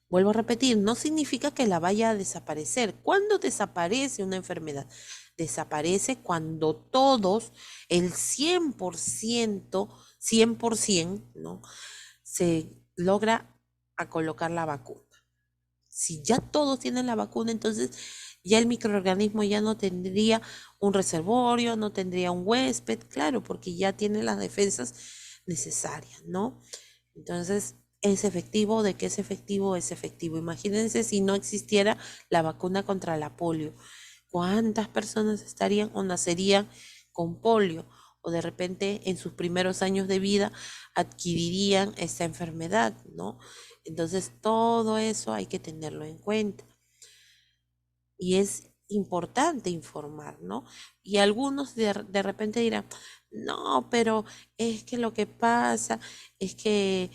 Vuelvo a repetir, no significa que la vaya a desaparecer. ¿Cuándo desaparece una enfermedad? Desaparece cuando todos, el 100%, 100%, ¿no? Se logra a colocar la vacuna. Si ya todos tienen la vacuna, entonces ya el microorganismo ya no tendría un reservorio, no tendría un huésped, claro, porque ya tiene las defensas necesarias, ¿no? Entonces, ¿es efectivo? ¿De qué es efectivo? Es efectivo. Imagínense si no existiera la vacuna contra la polio. ¿Cuántas personas estarían o nacerían con polio? O de repente en sus primeros años de vida adquirirían esta enfermedad, ¿no? Entonces, todo eso hay que tenerlo en cuenta. Y es importante informar, ¿no? Y algunos de repente dirán, no, pero es que lo que pasa es que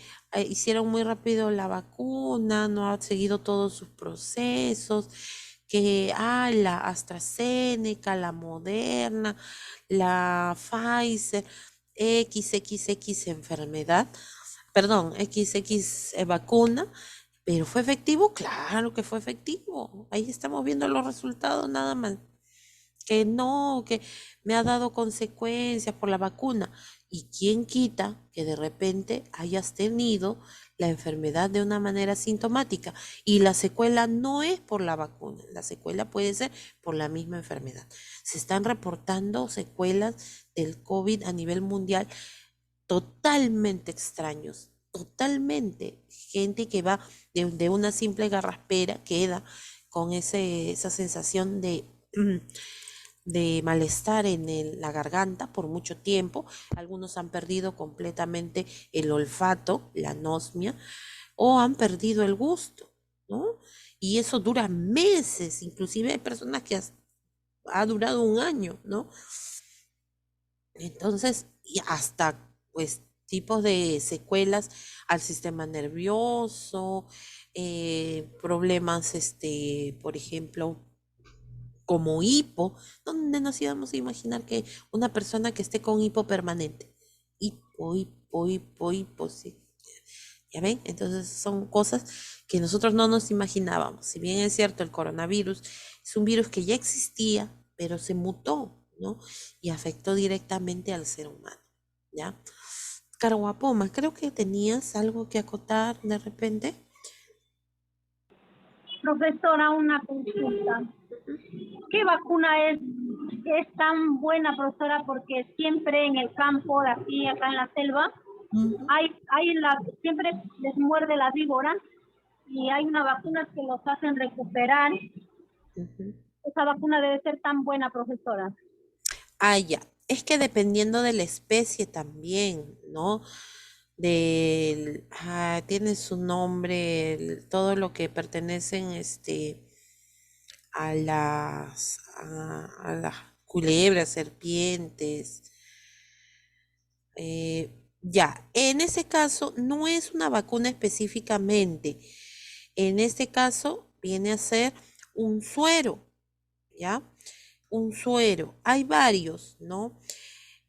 hicieron muy rápido la vacuna, no ha seguido todos sus procesos, que la AstraZeneca, la Moderna, la Pfizer, XXX enfermedad, perdón, XX vacuna, pero ¿fue efectivo? Claro que fue efectivo. Ahí estamos viendo los resultados nada más. Que no, que me ha dado consecuencias por la vacuna. ¿Y quién quita que de repente hayas tenido la enfermedad de una manera sintomática? Y la secuela no es por la vacuna, la secuela puede ser por la misma enfermedad. Se están reportando secuelas del COVID a nivel mundial totalmente extraños, totalmente. Gente que va de una simple garraspera, queda con esa sensación de malestar en la garganta por mucho tiempo. Algunos han perdido completamente el olfato, la anosmia, o han perdido el gusto, ¿no? Y eso dura meses, inclusive hay personas que ha durado un año, ¿no? Entonces, y hasta pues tipos de secuelas al sistema nervioso, problemas, por ejemplo, como hipo, ¿dónde nos íbamos a imaginar que una persona que esté con hipo permanente? Hipo, sí. ¿Ya ven? Entonces son cosas que nosotros no nos imaginábamos. Si bien es cierto, el coronavirus es un virus que ya existía, pero se mutó, ¿no? Y afectó directamente al ser humano, ¿ya? Caruapoma, creo que tenías algo que acotar de repente. Profesora, una consulta. ¿Qué vacuna es tan buena, profesora? Porque siempre en el campo, aquí, acá en la selva, siempre les muerde la víbora y hay una vacuna que los hacen recuperar. Esa vacuna debe ser tan buena, profesora. Ya. Es que dependiendo de la especie también, ¿no? Tiene su nombre, todo lo que pertenecen, a las culebras, serpientes. Ya, en ese caso no es una vacuna específicamente. En este caso viene a ser un suero, ¿ya? Un suero. Hay varios, ¿no?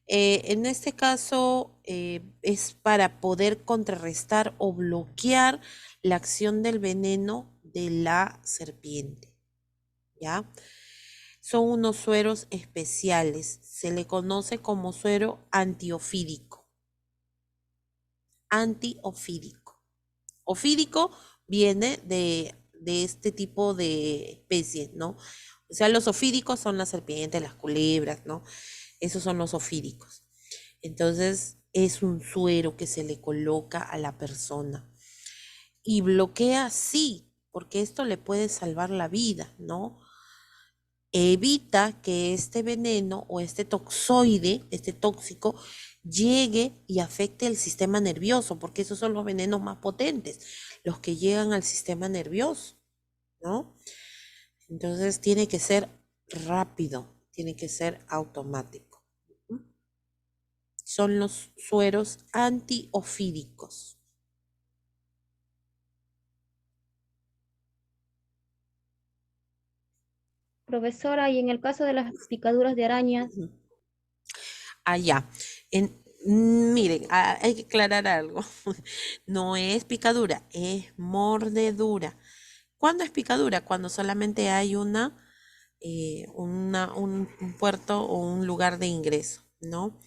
En este caso es para poder contrarrestar o bloquear la acción del veneno de la serpiente, ¿ya? Son unos sueros especiales. Se le conoce como suero antiofídico. antiofídico. Ofídico viene de este tipo de especies, ¿no? O sea, los ofídicos son las serpientes, las culebras, ¿no? Esos son los ofídicos. Entonces, es un suero que se le coloca a la persona. Y bloquea, sí, porque esto le puede salvar la vida, ¿no? Evita que este veneno o este toxoide, este tóxico, llegue y afecte el sistema nervioso, porque esos son los venenos más potentes, los que llegan al sistema nervioso, ¿no? Entonces tiene que ser rápido, tiene que ser automático. Son los sueros antiofídicos. Profesora, y en el caso de las picaduras de arañas, Allá. Miren, hay que aclarar algo. No es picadura, es mordedura. ¿Cuándo es picadura? Cuando solamente hay un puerto o un lugar de ingreso, ¿no?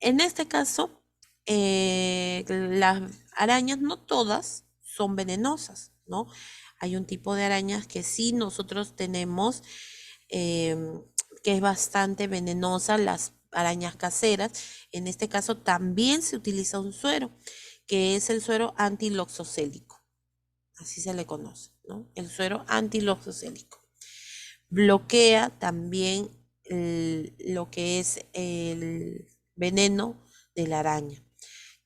En este caso, las arañas, no todas son venenosas, ¿no? Hay un tipo de arañas que sí nosotros tenemos, que es bastante venenosa, las arañas caseras. En este caso también se utiliza un suero, que es el suero antiloxoscélico. Así se le conoce, ¿no? El suero antiloxoscélico. Bloquea también lo que es el veneno de la araña.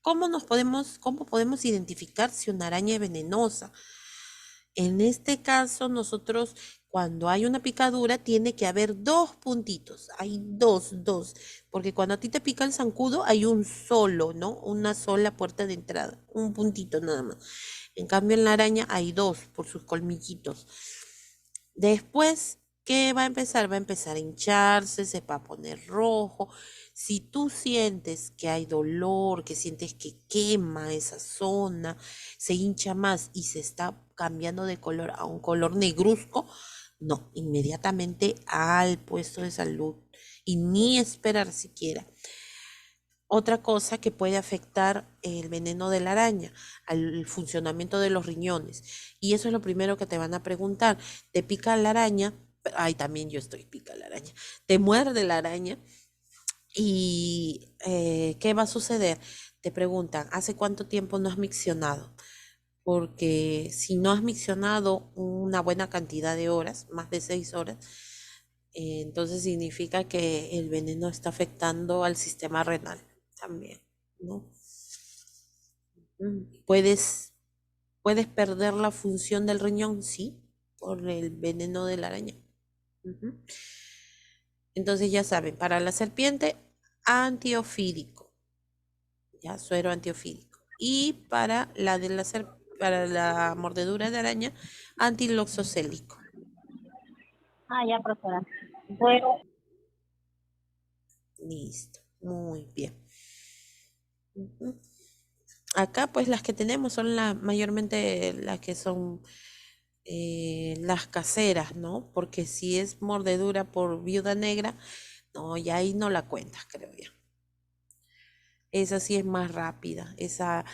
¿Cómo podemos identificar si una araña es venenosa? En este caso, nosotros, cuando hay una picadura, tiene que haber dos puntitos. Hay dos, porque cuando a ti te pica el zancudo, hay un solo, ¿no? Una sola puerta de entrada, un puntito nada más. En cambio, en la araña hay dos por sus colmillitos. Después, ¿qué va a empezar? Va a empezar a hincharse, se va a poner rojo. Si tú sientes que hay dolor, que sientes que quema esa zona, se hincha más y se está cambiando de color a un color negruzco, no, inmediatamente al puesto de salud y ni esperar siquiera. Otra cosa que puede afectar el veneno de la araña, al funcionamiento de los riñones. Y eso es lo primero que te van a preguntar. ¿Te pica la araña? Ay, también yo estoy pica la araña. ¿Te muerde la araña? ¿Y qué va a suceder? Te preguntan, ¿hace cuánto tiempo no has miccionado? Porque si no has miccionado una buena cantidad de horas, más de 6 horas, entonces significa que el veneno está afectando al sistema renal también, ¿no? ¿Puedes perder la función del riñón? Sí, por el veneno de la araña. Entonces ya saben, para la serpiente, antiofídico, ya, suero antiofídico. Y para para la mordedura de araña, antiloxoscélico. Ah, ya, profesora. Bueno, Listo, muy bien. Acá pues las que tenemos son mayormente las que son las caseras, ¿no? Porque si es mordedura por viuda negra, no, ya ahí no la cuentas, creo yo. Esa sí es más rápida, esa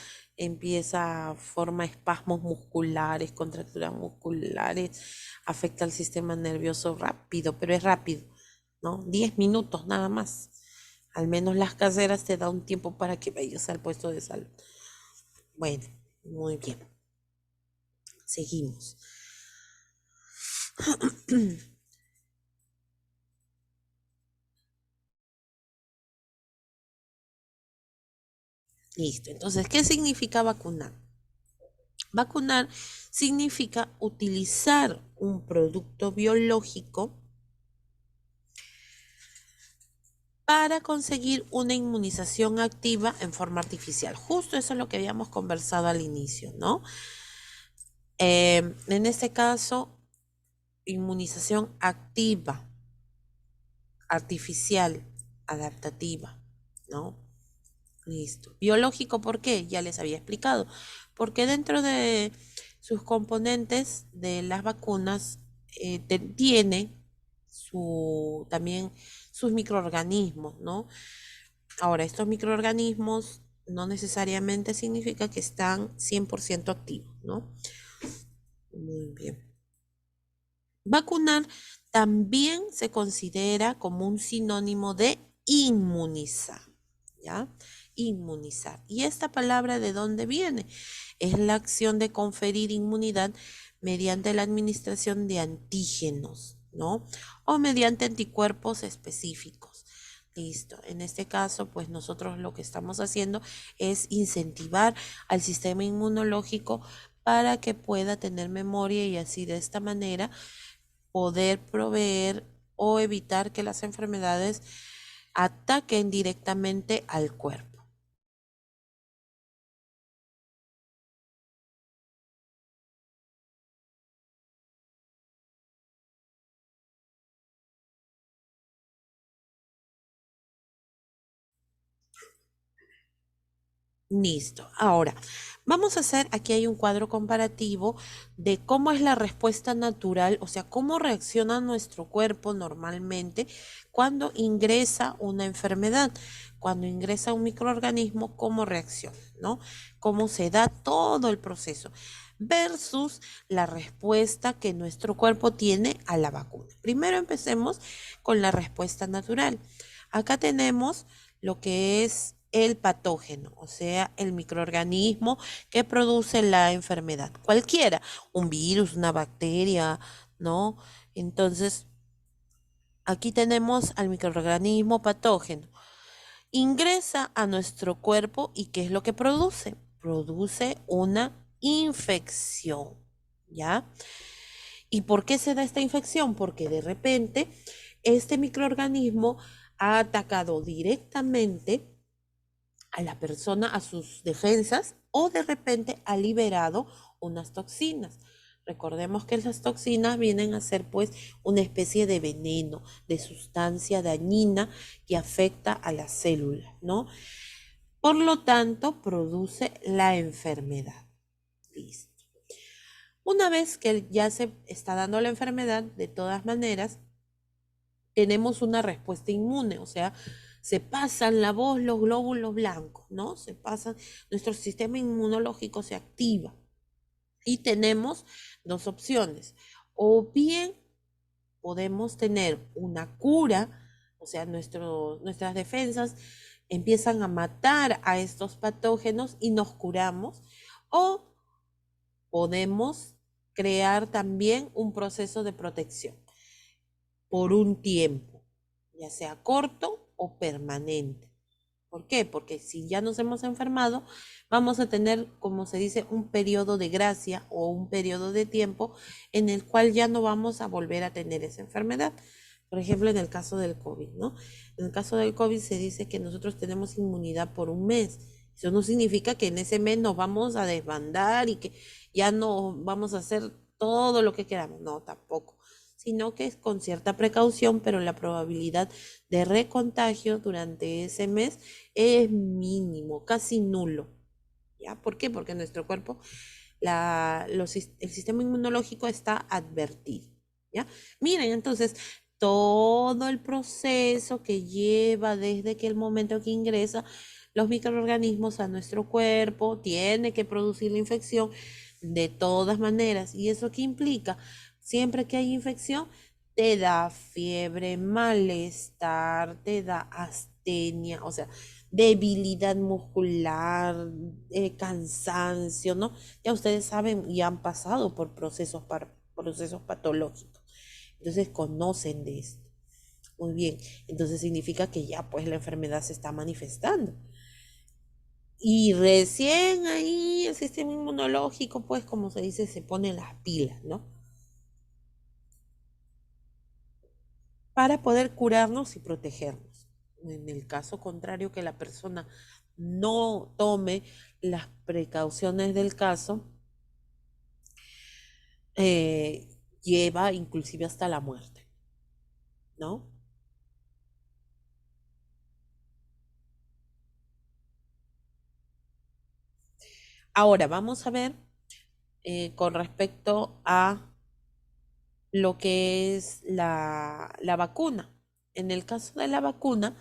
forma espasmos musculares, contracturas musculares, afecta al sistema nervioso rápido, pero es rápido, ¿no? 10 minutos nada más. Al menos las caseras te da un tiempo para que vayas al puesto de salud. Bueno, muy bien. Seguimos. Listo. Entonces, ¿qué significa vacunar? Vacunar significa utilizar un producto biológico para conseguir una inmunización activa en forma artificial. Justo eso es lo que habíamos conversado al inicio, ¿no? En este caso, inmunización activa, artificial, adaptativa, ¿no? Listo. Biológico, ¿por qué? Ya les había explicado. Porque dentro de sus componentes de las vacunas tiene también sus microorganismos, ¿no? Ahora, estos microorganismos no necesariamente significa que están 100% activos, ¿no? Muy bien. Vacunar también se considera como un sinónimo de inmunizar, ¿ya? Inmunizar. ¿Y esta palabra de dónde viene? Es la acción de conferir inmunidad mediante la administración de antígenos, ¿no? O mediante anticuerpos específicos. Listo. En este caso, pues nosotros lo que estamos haciendo es incentivar al sistema inmunológico para que pueda tener memoria y así de esta manera poder proveer o evitar que las enfermedades ataquen directamente al cuerpo. Listo. Ahora, vamos a hacer, aquí hay un cuadro comparativo de cómo es la respuesta natural, o sea, cómo reacciona nuestro cuerpo normalmente cuando ingresa una enfermedad, cuando ingresa un microorganismo, cómo reacciona, ¿no? Cómo se da todo el proceso versus la respuesta que nuestro cuerpo tiene a la vacuna. Primero empecemos con la respuesta natural. Acá tenemos lo que es el patógeno, o sea, el microorganismo que produce la enfermedad, cualquiera, un virus, una bacteria, ¿no? Entonces, aquí tenemos al microorganismo patógeno. Ingresa a nuestro cuerpo y ¿qué es lo que produce? Produce una infección, ¿ya? ¿Y por qué se da esta infección? Porque de repente este microorganismo ha atacado directamente a la persona, a sus defensas, o de repente ha liberado unas toxinas. Recordemos que esas toxinas vienen a ser pues una especie de veneno, de sustancia dañina que afecta a las células, ¿no? Por lo tanto, produce la enfermedad. Listo. Una vez que ya se está dando la enfermedad, de todas maneras, tenemos una respuesta inmune, o sea, se pasan la voz los glóbulos blancos, ¿no? Se pasan, nuestro sistema inmunológico se activa y tenemos dos opciones. O bien podemos tener una cura, o sea, nuestras defensas empiezan a matar a estos patógenos y nos curamos, o podemos crear también un proceso de protección por un tiempo, ya sea corto o permanente. ¿Por qué? Porque si ya nos hemos enfermado, vamos a tener, como se dice, un periodo de gracia o un periodo de tiempo en el cual ya no vamos a volver a tener esa enfermedad. Por ejemplo, en el caso del COVID, ¿no? En el caso del COVID se dice que nosotros tenemos inmunidad por un mes. Eso no significa que en ese mes nos vamos a desbandar y que ya no vamos a hacer todo lo que queramos. No, tampoco. Sino que es con cierta precaución, pero la probabilidad de recontagio durante ese mes es mínimo, casi nulo. ¿Ya? ¿Por qué? Porque nuestro cuerpo, el sistema inmunológico está advertido. ¿Ya? Miren, entonces, todo el proceso que lleva desde que el momento que ingresa los microorganismos a nuestro cuerpo, tiene que producir la infección de todas maneras. ¿Y eso qué implica? Siempre que hay infección, te da fiebre, malestar, te da astenia, o sea, debilidad muscular, cansancio, ¿no? Ya ustedes saben y han pasado por procesos patológicos. Entonces conocen de esto. Muy bien, entonces significa que ya pues la enfermedad se está manifestando. Y recién ahí el sistema inmunológico, pues como se dice, se pone las pilas, ¿no? Para poder curarnos y protegernos. En el caso contrario, que la persona no tome las precauciones del caso, lleva inclusive hasta la muerte, ¿no? Ahora vamos a ver con respecto a lo que es la vacuna. En el caso de la vacuna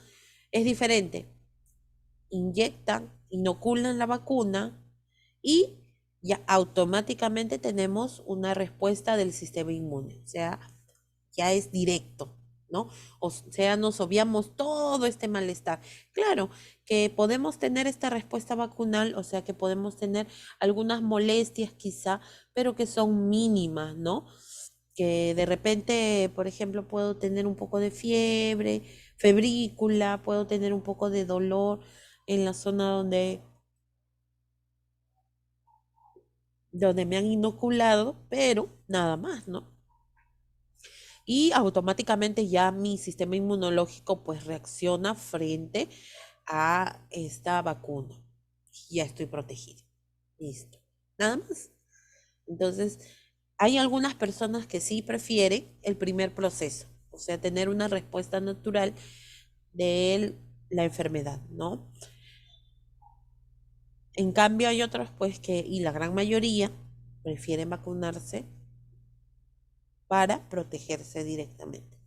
es diferente. Inyectan inoculan la vacuna y ya automáticamente tenemos una respuesta del sistema inmune, o sea, ya es directo, ¿no? O sea, nos obviamos todo este malestar. Claro que podemos tener esta respuesta vacunal, o sea, que podemos tener algunas molestias quizá, pero que son mínimas, ¿no? Que de repente, por ejemplo, puedo tener un poco de fiebre, febrícula, puedo tener un poco de dolor en la zona donde me han inoculado, pero nada más, ¿no? Y automáticamente ya mi sistema inmunológico pues reacciona frente a esta vacuna. Ya estoy protegida. Listo. Nada más. Entonces, hay algunas personas que sí prefieren el primer proceso, o sea, tener una respuesta natural de la enfermedad, ¿no? En cambio, hay otros pues que, y la gran mayoría, prefieren vacunarse para protegerse directamente.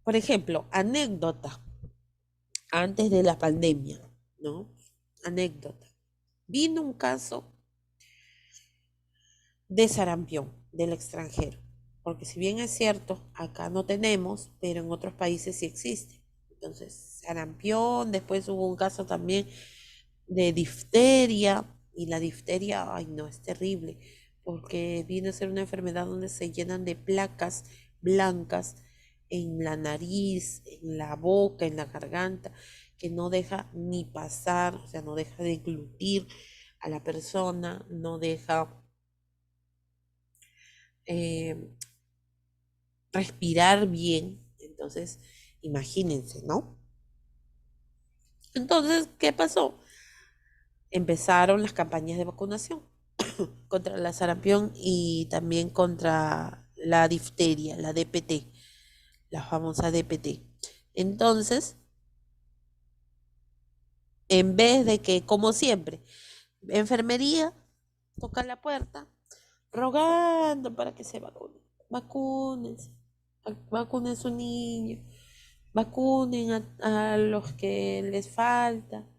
Por ejemplo, anécdota, antes de la pandemia, ¿no? Anécdota. Vino un caso de sarampión del extranjero, porque si bien es cierto, acá no tenemos, pero en otros países sí existe. Entonces, sarampión, después hubo un caso también de difteria, y la difteria, ay no, es terrible, porque viene a ser una enfermedad donde se llenan de placas blancas en la nariz, en la boca, en la garganta, que no deja ni pasar, o sea, no deja de englutir a la persona, no deja respirar bien. Entonces, imagínense, ¿no? Entonces, ¿qué pasó? Empezaron las campañas de vacunación contra la sarampión y también contra la difteria, la DPT, la famosa DPT. Entonces, en vez de que, como siempre, enfermería toca la puerta rogando para que se vacunen. Vacúnense, vacunen a su niño, vacunen a los que les falta.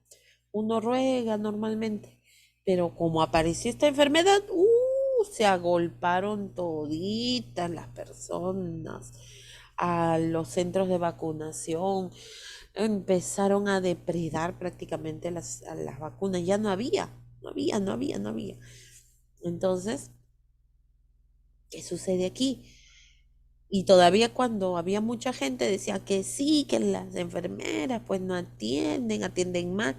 Uno ruega normalmente, pero como apareció esta enfermedad, se agolparon toditas las personas a los centros de vacunación, empezaron a depredar prácticamente a las vacunas, ya no había. Entonces, ¿qué sucede aquí? Y todavía cuando había mucha gente decía que sí, que las enfermeras pues no atienden mal,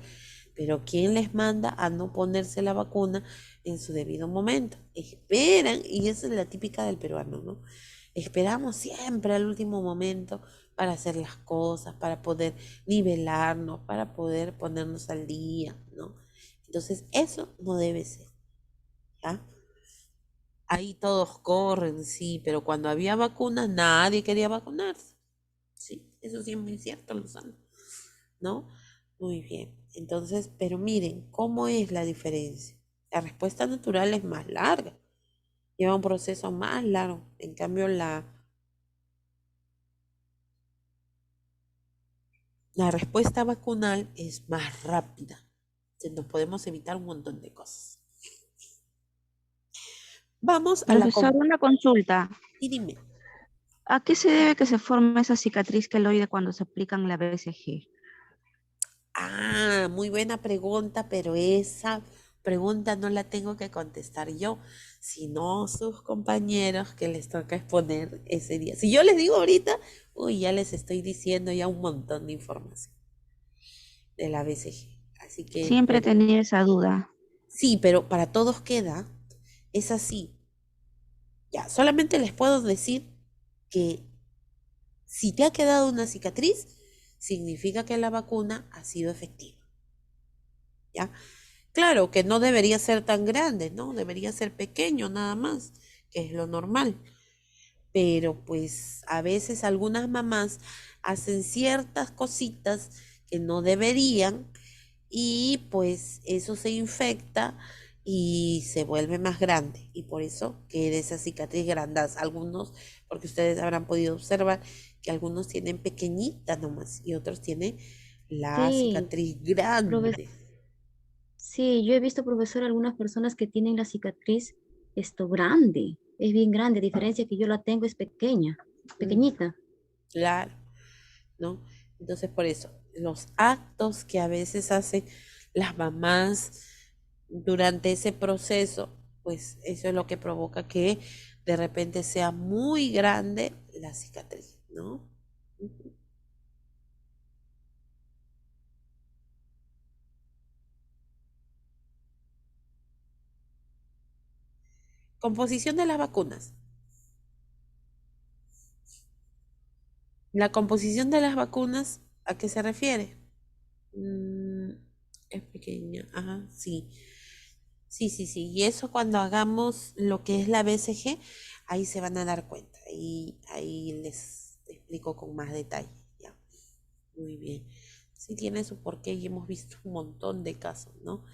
pero ¿quién les manda a no ponerse la vacuna en su debido momento? Esperan, y esa es la típica del peruano, ¿no? Esperamos siempre al último momento para hacer las cosas, para poder nivelarnos, para poder ponernos al día, ¿no? Entonces, eso no debe ser, ¿ya? Ahí todos corren, sí, pero cuando había vacunas nadie quería vacunarse. Sí, eso sí es muy cierto, Luzano, ¿no? Muy bien. Entonces, pero miren, ¿cómo es la diferencia? La respuesta natural es más larga, lleva un proceso más largo. En cambio, la respuesta vacunal es más rápida. Entonces, nos podemos evitar un montón de cosas. Vamos a la... Profesor, una consulta. Y dime. ¿A qué se debe que se forme esa cicatriz queloide cuando se aplican la BCG? Ah, muy buena pregunta, pero esa pregunta no la tengo que contestar yo, sino sus compañeros que les toca exponer ese día. Si yo les digo ahorita, ya les estoy diciendo ya un montón de información de la BCG. Así que... Siempre he tenido esa duda. Sí, pero para todos queda, es así. Ya, solamente les puedo decir que si te ha quedado una cicatriz, significa que la vacuna ha sido efectiva. ¿Ya? Claro que no debería ser tan grande, ¿no? Debería ser pequeño nada más, que es lo normal. Pero pues a veces algunas mamás hacen ciertas cositas que no deberían y pues eso se infecta y se vuelve más grande y por eso queda esa cicatriz grandaza. Algunos, porque ustedes habrán podido observar que algunos tienen pequeñita nomás y otros tienen la Sí, cicatriz profe- grande. sí, yo he visto, profesor, algunas personas que tienen la cicatriz esto grande, es bien grande, a diferencia que yo la tengo es pequeña, pequeñita. Claro, ¿no? Entonces, por eso, los actos que a veces hacen las mamás durante ese proceso, pues eso es lo que provoca que de repente sea muy grande la cicatriz, ¿no? Ujú. Composición de las vacunas. La composición de las vacunas, ¿a qué se refiere? Mm, es pequeña, ajá, sí. Sí, sí, sí. Y eso cuando hagamos lo que es la BCG, ahí se van a dar cuenta. Y ahí les explico con más detalle. Ya. Muy bien. Sí tiene su porqué y hemos visto un montón de casos, ¿no?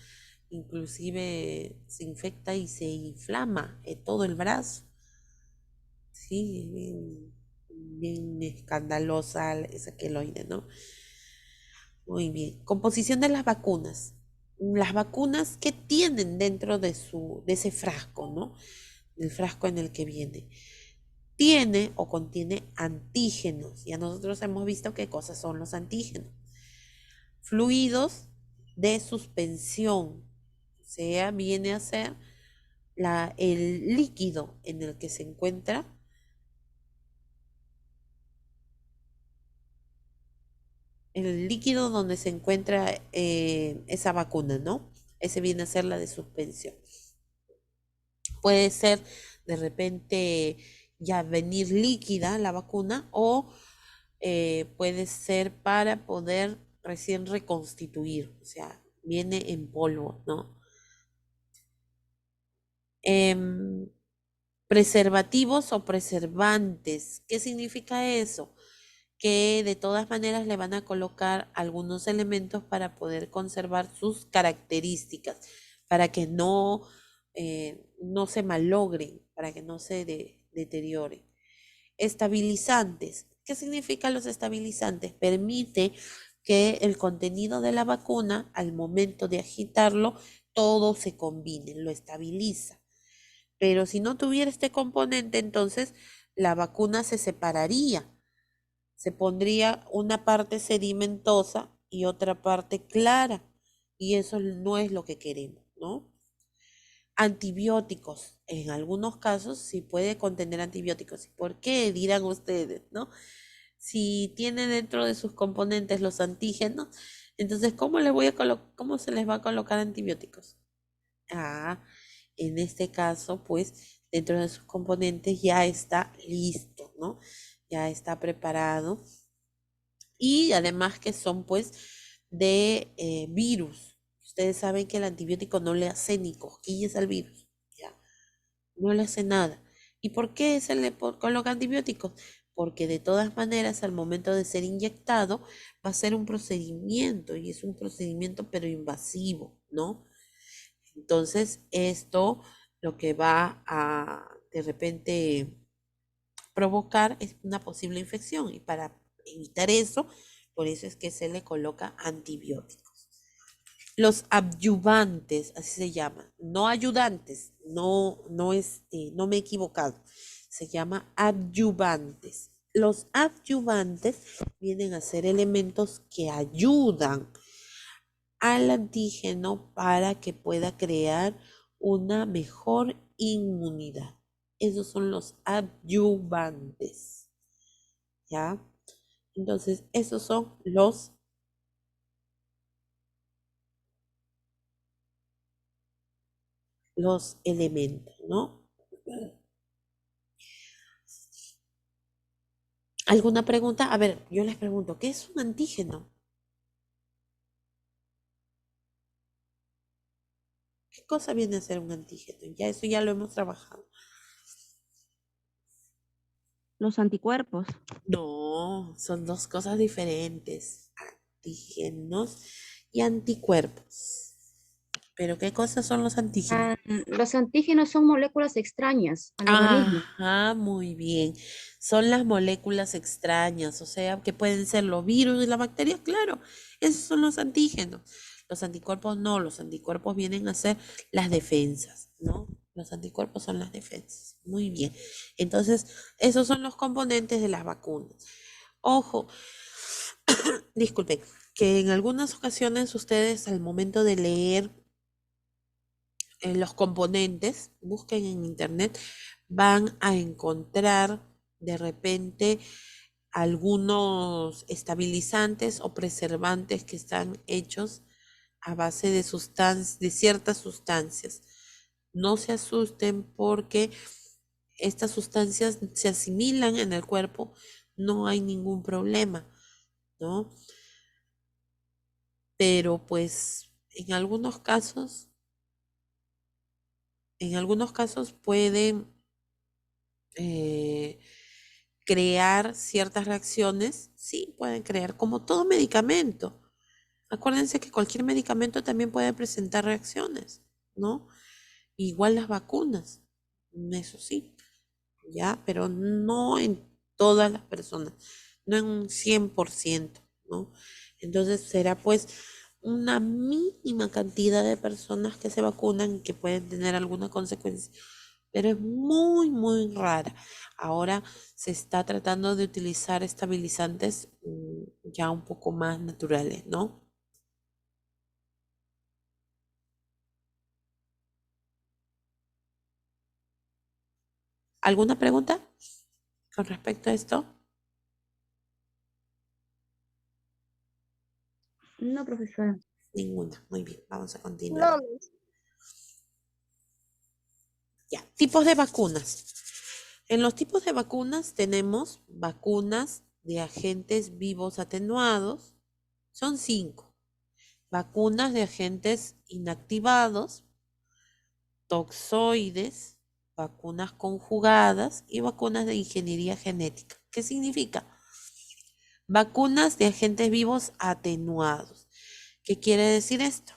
Inclusive se infecta y se inflama todo el brazo. Sí, es bien, bien escandalosa esa queloide, ¿no? Muy bien. Composición de las vacunas. Las vacunas, ¿qué tienen dentro de ese frasco, ¿no? Del frasco en el que viene. Tiene o contiene antígenos. Ya nosotros hemos visto qué cosas son los antígenos. Fluidos de suspensión. O sea, viene a ser el líquido en el que se encuentra el líquido donde se encuentra esa vacuna, ¿no? Ese viene a ser la de suspensión. Puede ser de repente ya venir líquida la vacuna o puede ser para poder recién reconstituir, o sea, viene en polvo, ¿no? Em, preservativos o preservantes, ¿qué significa eso? Que de todas maneras le van a colocar algunos elementos para poder conservar sus características, para que no se malogren, para que no se deterioren. Estabilizantes. ¿Qué significan los estabilizantes? Permite que el contenido de la vacuna, al momento de agitarlo, todo se combine, lo estabiliza. Pero si no tuviera este componente, entonces la vacuna se separaría. Se pondría una parte sedimentosa y otra parte clara. Y eso no es lo que queremos, ¿no? Antibióticos. En algunos casos sí puede contener antibióticos. ¿Y por qué? Dirán ustedes, ¿no? Si tiene dentro de sus componentes los antígenos, entonces ¿cómo se les va a colocar antibióticos? Ah, en este caso, pues dentro de sus componentes ya está listo, ¿no? Ya está preparado. Y además que son pues de virus. Ustedes saben que el antibiótico no le hace ni cosquillas al virus, ¿ya? No le hace nada. ¿Y por qué se le coloca antibióticos? Porque de todas maneras al momento de ser inyectado va a ser un procedimiento y es un procedimiento pero invasivo, ¿no? Entonces esto lo que va a de repente provocar es una posible infección y para evitar eso, por eso es que se le coloca antibióticos. Los adyuvantes, así se llama, no ayudantes, no me he equivocado, se llama adyuvantes. Los adyuvantes vienen a ser elementos que ayudan al antígeno para que pueda crear una mejor inmunidad. Esos son los adyuvantes, ¿ya? Entonces, esos son los elementos, ¿no? ¿Alguna pregunta? A ver, yo les pregunto, ¿qué es un antígeno? ¿Qué cosa viene a ser un antígeno? Ya eso ya lo hemos trabajado. Los anticuerpos. No, son dos cosas diferentes. Antígenos y anticuerpos. ¿Pero qué cosas son los antígenos? Los antígenos son moléculas extrañas al organismo. Ajá, muy bien. Son las moléculas extrañas, o sea, que pueden ser los virus y las bacterias, claro, esos son los antígenos. Los anticuerpos no, los anticuerpos vienen a ser las defensas, ¿no? Los anticuerpos son las defensas. Muy bien. Entonces, esos son los componentes de las vacunas. Ojo, disculpen, que en algunas ocasiones ustedes al momento de leer los componentes, busquen en internet, van a encontrar de repente algunos estabilizantes o preservantes que están hechos a base de de ciertas sustancias. No se asusten porque estas sustancias se asimilan en el cuerpo, no hay ningún problema, ¿no? Pero pues en algunos casos pueden crear ciertas reacciones, sí, pueden crear, como todo medicamento. Acuérdense que cualquier medicamento también puede presentar reacciones, ¿no? Igual las vacunas, eso sí, ya, pero no en todas las personas, no en un 100%, ¿no? Entonces será pues una mínima cantidad de personas que se vacunan y que pueden tener alguna consecuencia, pero es muy, muy rara. Ahora se está tratando de utilizar estabilizantes ya un poco más naturales, ¿no? ¿Alguna pregunta con respecto a esto? No, profesora. Ninguna. Muy bien, vamos a No, continuar. Ya, tipos de vacunas. En los tipos de vacunas tenemos vacunas de agentes vivos atenuados. Son 5. Vacunas de agentes inactivados, toxoides, vacunas conjugadas y vacunas de ingeniería genética. ¿Qué significa? Vacunas de agentes vivos atenuados. ¿Qué quiere decir esto?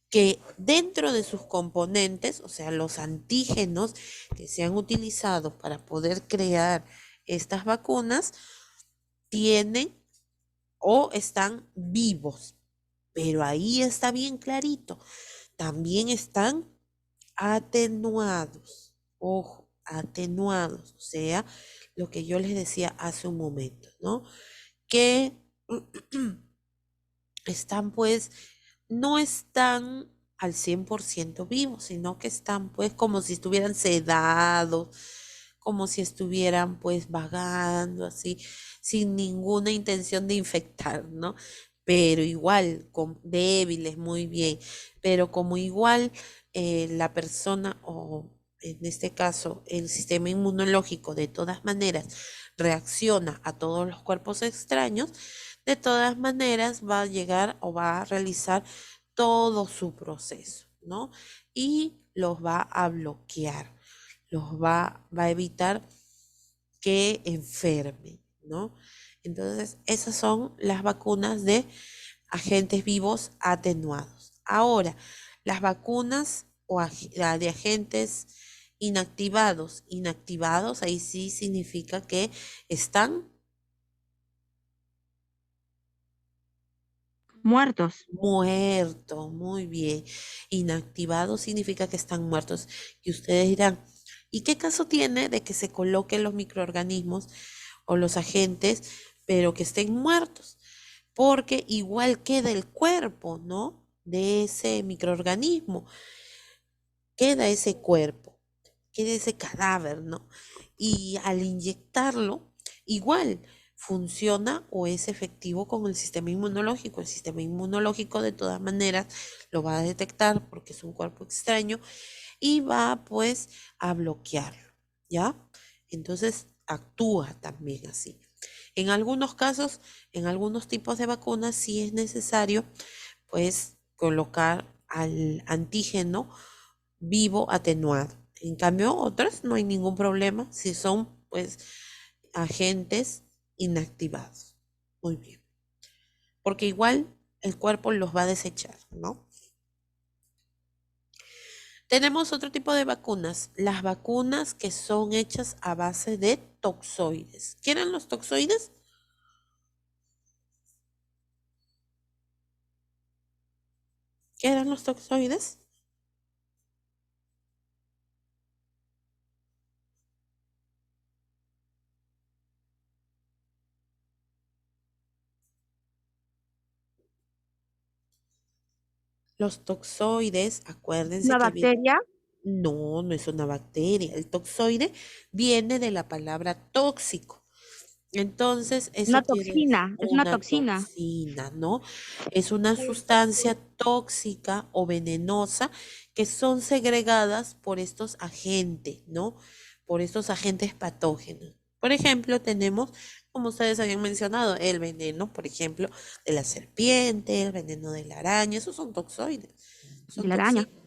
Que dentro de sus componentes, o sea, los antígenos que se han utilizado para poder crear estas vacunas, tienen o están vivos. Pero ahí está bien clarito. También están atenuados. Ojo, atenuados. O sea, lo que yo les decía hace un momento, ¿no? Que están pues, no están al 100% vivos, sino que están pues como si estuvieran sedados, como si estuvieran pues vagando así, sin ninguna intención de infectar, ¿no? Pero igual, débiles, muy bien, pero como igual la persona o en este caso el sistema inmunológico de todas maneras reacciona a todos los cuerpos extraños, de todas maneras va a llegar o va a realizar todo su proceso, ¿no? Y los va a bloquear, va a evitar que enfermen, ¿no? Entonces, esas son las vacunas de agentes vivos atenuados. Ahora, las vacunas de agentes inactivados, ahí sí significa que están Muertos. muertos, muy bien. Inactivados significa que están muertos. Y ustedes dirán, ¿y qué caso tiene de que se coloquen los microorganismos o los agentes, pero que estén muertos? Porque igual queda el cuerpo, ¿no? De ese microorganismo. Queda ese cuerpo, queda ese cadáver, ¿no? Y al inyectarlo, igual funciona o es efectivo con el sistema inmunológico. El sistema inmunológico de todas maneras lo va a detectar porque es un cuerpo extraño y va pues a bloquearlo, ¿ya? Entonces actúa también así. En algunos casos, en algunos tipos de vacunas, sí es necesario pues colocar al antígeno vivo atenuado. En cambio, otras no hay ningún problema si son pues agentes inactivados. Muy bien. Porque igual el cuerpo los va a desechar, ¿no? Tenemos otro tipo de vacunas, las vacunas que son hechas a base de toxoides. ¿Qué eran los toxoides? ¿Qué eran los toxoides? Los toxoides, acuérdense ¿Una que bacteria? no, no es una bacteria. El toxoide viene de la palabra tóxico. Entonces, eso Una quiere toxina, es una una toxina. toxina, ¿no? Es una sustancia tóxica o venenosa que son segregadas por estos agentes, ¿no? Por estos agentes patógenos. Por ejemplo, tenemos, como ustedes habían mencionado, el veneno, por ejemplo, de la serpiente, el veneno de la araña, esos son toxoides, De son la araña. toxinas.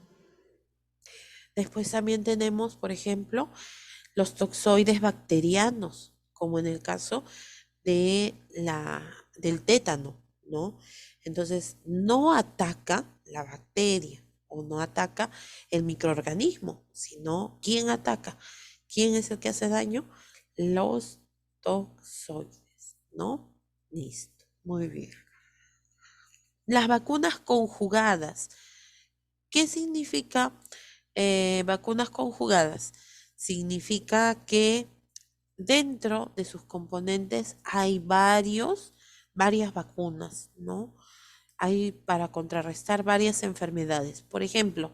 Después también tenemos, por ejemplo, los toxoides bacterianos, como en el caso del tétano, ¿no? Entonces, no ataca la bacteria o no ataca el microorganismo, sino ¿quién ataca? ¿Quién es el que hace daño? Los toxoides, ¿no? Listo, muy bien. Las vacunas conjugadas. ¿Qué significa vacunas conjugadas? Significa que dentro de sus componentes hay varias vacunas, ¿no? Hay para contrarrestar varias enfermedades. Por ejemplo,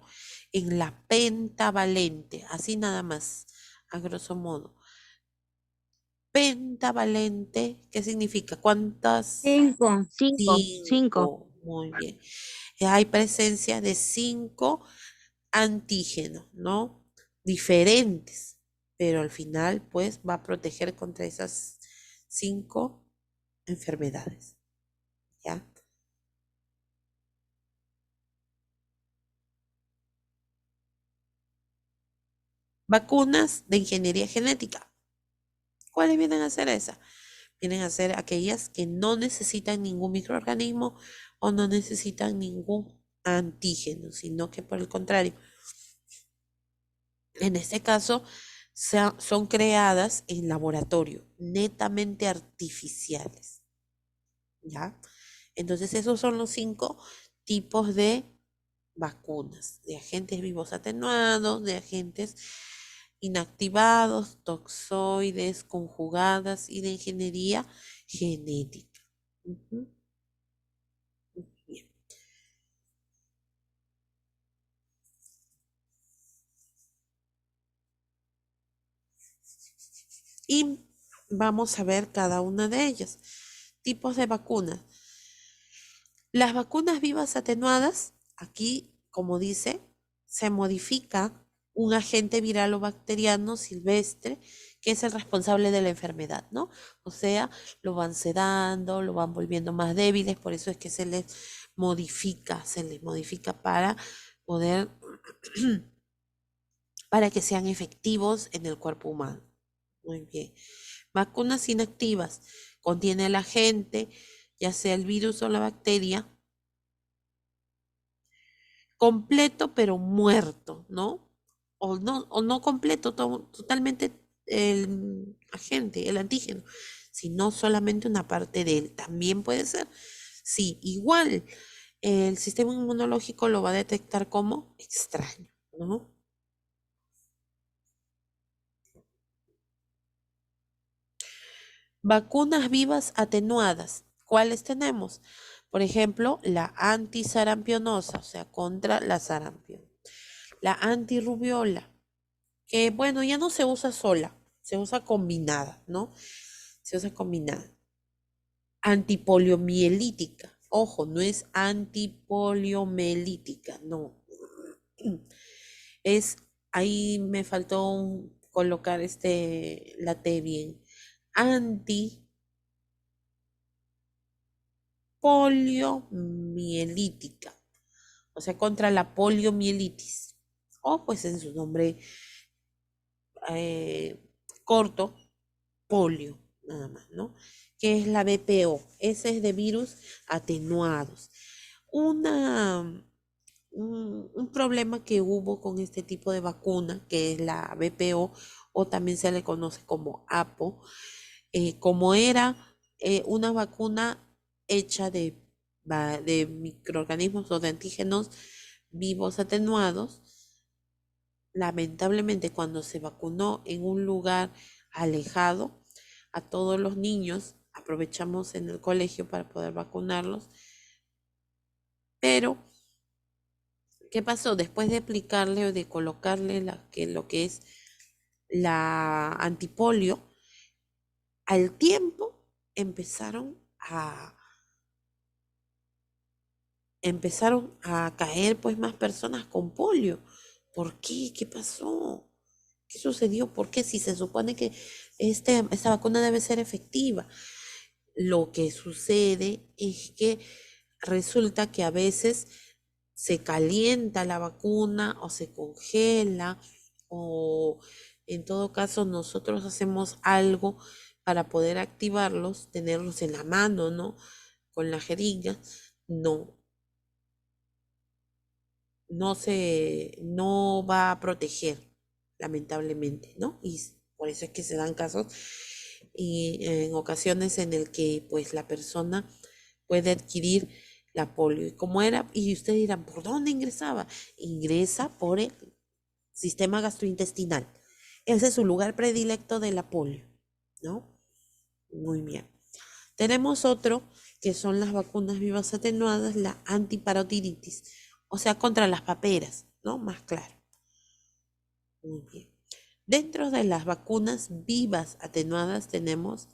en la pentavalente, así nada más, a grosso modo. Pentavalente, ¿qué significa? ¿Cuántas? 5. Cinco. Muy bien. Hay presencia de 5 antígenos, ¿no? Diferentes, pero al final, pues, va a proteger contra esas 5 enfermedades, ¿ya? Vacunas de ingeniería genética. ¿Cuáles vienen a ser esas? Vienen a ser aquellas que no necesitan ningún microorganismo o no necesitan ningún antígeno, sino que por el contrario, en este caso, son creadas en laboratorio, netamente artificiales, ¿ya? Entonces, esos son los 5 tipos de vacunas, de agentes vivos atenuados, de agentes inactivados, toxoides, conjugadas y de ingeniería genética. Ujú. Bien. Y vamos a ver cada una de ellas. Tipos de vacunas. Las vacunas vivas atenuadas, aquí, como dice, se modifica un agente viral o bacteriano silvestre que es el responsable de la enfermedad, ¿no? O sea, lo van sedando, lo van volviendo más débiles, por eso es que se les modifica para poder, para que sean efectivos en el cuerpo humano. Muy bien. Vacunas inactivas. Contiene el agente, ya sea el virus o la bacteria, completo pero muerto, ¿no? O no completo, totalmente el agente, el antígeno, sino solamente una parte de él. También puede ser. Sí, igual el sistema inmunológico lo va a detectar como extraño, ¿no? Vacunas vivas atenuadas. ¿Cuáles tenemos? Por ejemplo, la antisarampionosa, o sea, contra la sarampión. La antirrubiola, que bueno, ya no se usa sola, se usa combinada, ¿no? Se usa combinada. Antipoliomielítica. Ojo, no es antipoliomielítica, no. Es, ahí me faltó colocar la T bien. Antipoliomielítica, o sea, contra la poliomielitis. O pues en su nombre eh, corto, polio, nada más, ¿no? Que es la BPO. Ese es de virus atenuados. un problema que hubo con este tipo de vacuna, que es la BPO, o también se le conoce como APO, como era una vacuna hecha de microorganismos o de antígenos vivos atenuados. Lamentablemente, cuando se vacunó en un lugar alejado, a todos los niños aprovechamos en el colegio para poder vacunarlos, pero ¿qué pasó? Después de aplicarle o de colocarle lo que es la antipolio, al tiempo empezaron a caer pues más personas con polio. ¿Por qué? ¿Qué pasó? ¿Qué sucedió? ¿Por qué? Si se supone que esta vacuna debe ser efectiva. Lo que sucede es que resulta que a veces se calienta la vacuna o se congela, o en todo caso nosotros hacemos algo para poder activarlos, tenerlos en la mano, ¿no? Con la jeringa. No va a proteger, lamentablemente, ¿no? Y por eso es que se dan casos y en ocasiones en el que pues la persona puede adquirir la polio. Y ustedes dirán, ¿por dónde ingresaba? Ingresa por el sistema gastrointestinal. Ese es su lugar predilecto de la polio, ¿no? Muy bien. Tenemos otro que son las vacunas vivas atenuadas, la antiparotiritis, o sea, contra las paperas, ¿no? Más claro. Muy bien. Dentro de las vacunas vivas atenuadas tenemos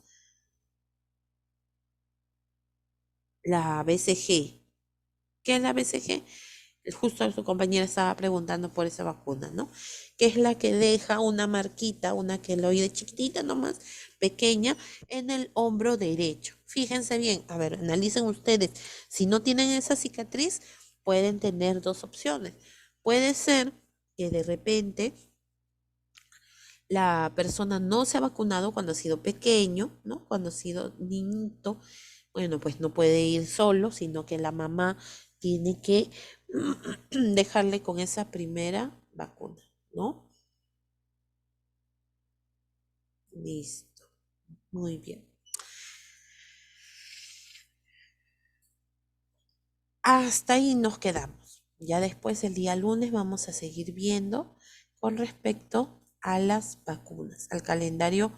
la BCG. ¿Qué es la BCG? Justo su compañera estaba preguntando por esa vacuna, ¿no? Que es la que deja una marquita, una queloide chiquitita nomás, pequeña, en el hombro derecho. Fíjense bien, a ver, analicen ustedes. Si no tienen esa cicatriz, pueden tener dos opciones. Puede ser que de repente la persona no se ha vacunado cuando ha sido pequeño, ¿no? Cuando ha sido niñito. Bueno, pues no puede ir solo, sino que la mamá tiene que dejarle con esa primera vacuna, ¿no? Listo. Muy bien. Hasta ahí nos quedamos. Ya después, el día lunes, vamos a seguir viendo con respecto a las vacunas, al calendario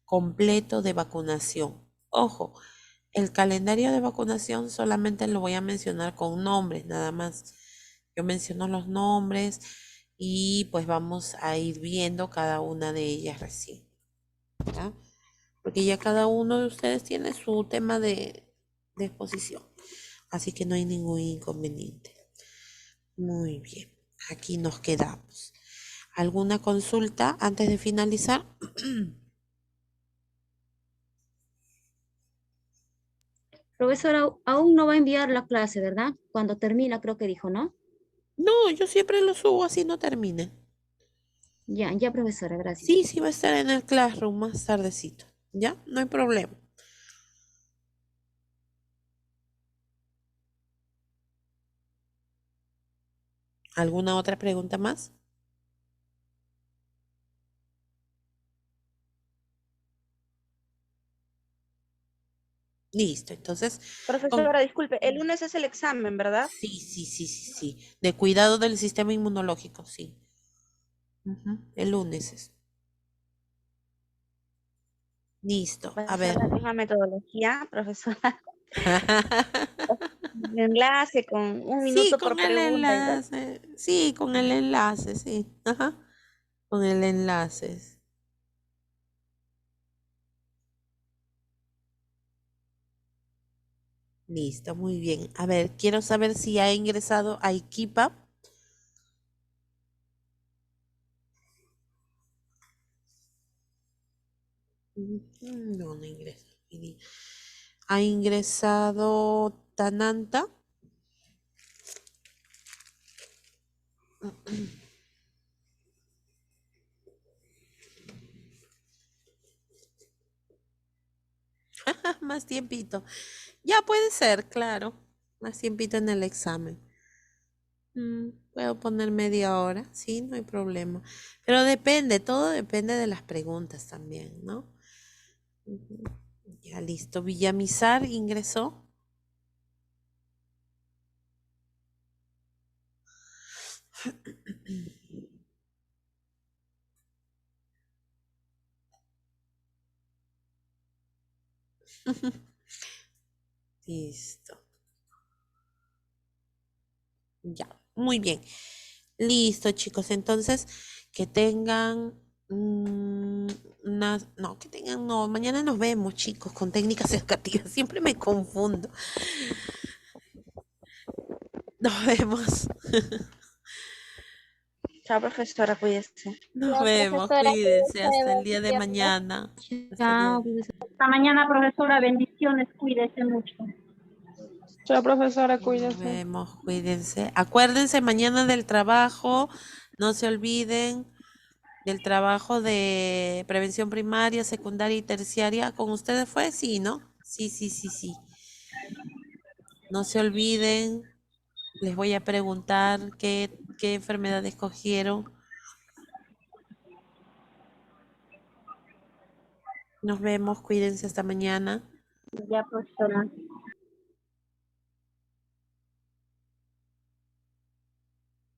completo de vacunación. Ojo, el calendario de vacunación solamente lo voy a mencionar con nombres, nada más. Yo menciono los nombres y pues vamos a ir viendo cada una de ellas recién, ¿ya? Porque ya cada uno de ustedes tiene su tema de exposición, así que no hay ningún inconveniente. Muy bien, aquí nos quedamos. ¿Alguna consulta antes de finalizar? Profesora, aún no va a enviar la clase, ¿verdad? Cuando termina, creo que dijo, ¿no? No, yo siempre lo subo así no termine. Ya, profesora, gracias. Sí, sí va a estar en el Classroom más tardecito. ¿Ya? No hay problema. ¿Alguna otra pregunta más? Listo, entonces, Profesora, disculpe, el lunes es el examen, ¿verdad? sí. De cuidado del sistema inmunológico, sí. El lunes es. Listo, Va a a ser ver. la misma metodología, profesora. Un enlace con un Sí, minuto por con el pregunta. Igual. enlace. Sí, con el enlace, sí. Ajá. Con el enlace. Listo, muy bien. A ver, quiero saber si ha ingresado a Equipa. No, no ingresa. Ha ingresado Tananta. Más tiempito. Ya puede ser, claro. Más tiempito en el examen. Puedo poner media hora, sí, no hay problema. Pero depende, todo depende de las preguntas también, ¿no? Ujú. Ya listo. Villamizar ingresó. Listo. Ya, muy bien. Listo, chicos. Entonces, que tengan no, que tengan, no, mañana nos vemos, chicos, con técnicas educativas. Siempre me confundo. Nos vemos. Chao, profesora, cuídese. Nos Ya, vemos, profesora, cuídense hasta el día de bendiciones. mañana. Hasta el día Chao, de- profesor. Hasta mañana, profesora. Bendiciones. Cuídese mucho. Chao, profesora, Nos cuídese. vemos, cuídense. Acuérdense mañana del trabajo, no se olviden del trabajo de prevención primaria, secundaria y terciaria. ¿Con ustedes fue? Sí, ¿no? Sí, sí, sí, sí. No se olviden, les voy a preguntar qué enfermedad escogieron. Nos vemos, cuídense hasta mañana. Ya, profesora.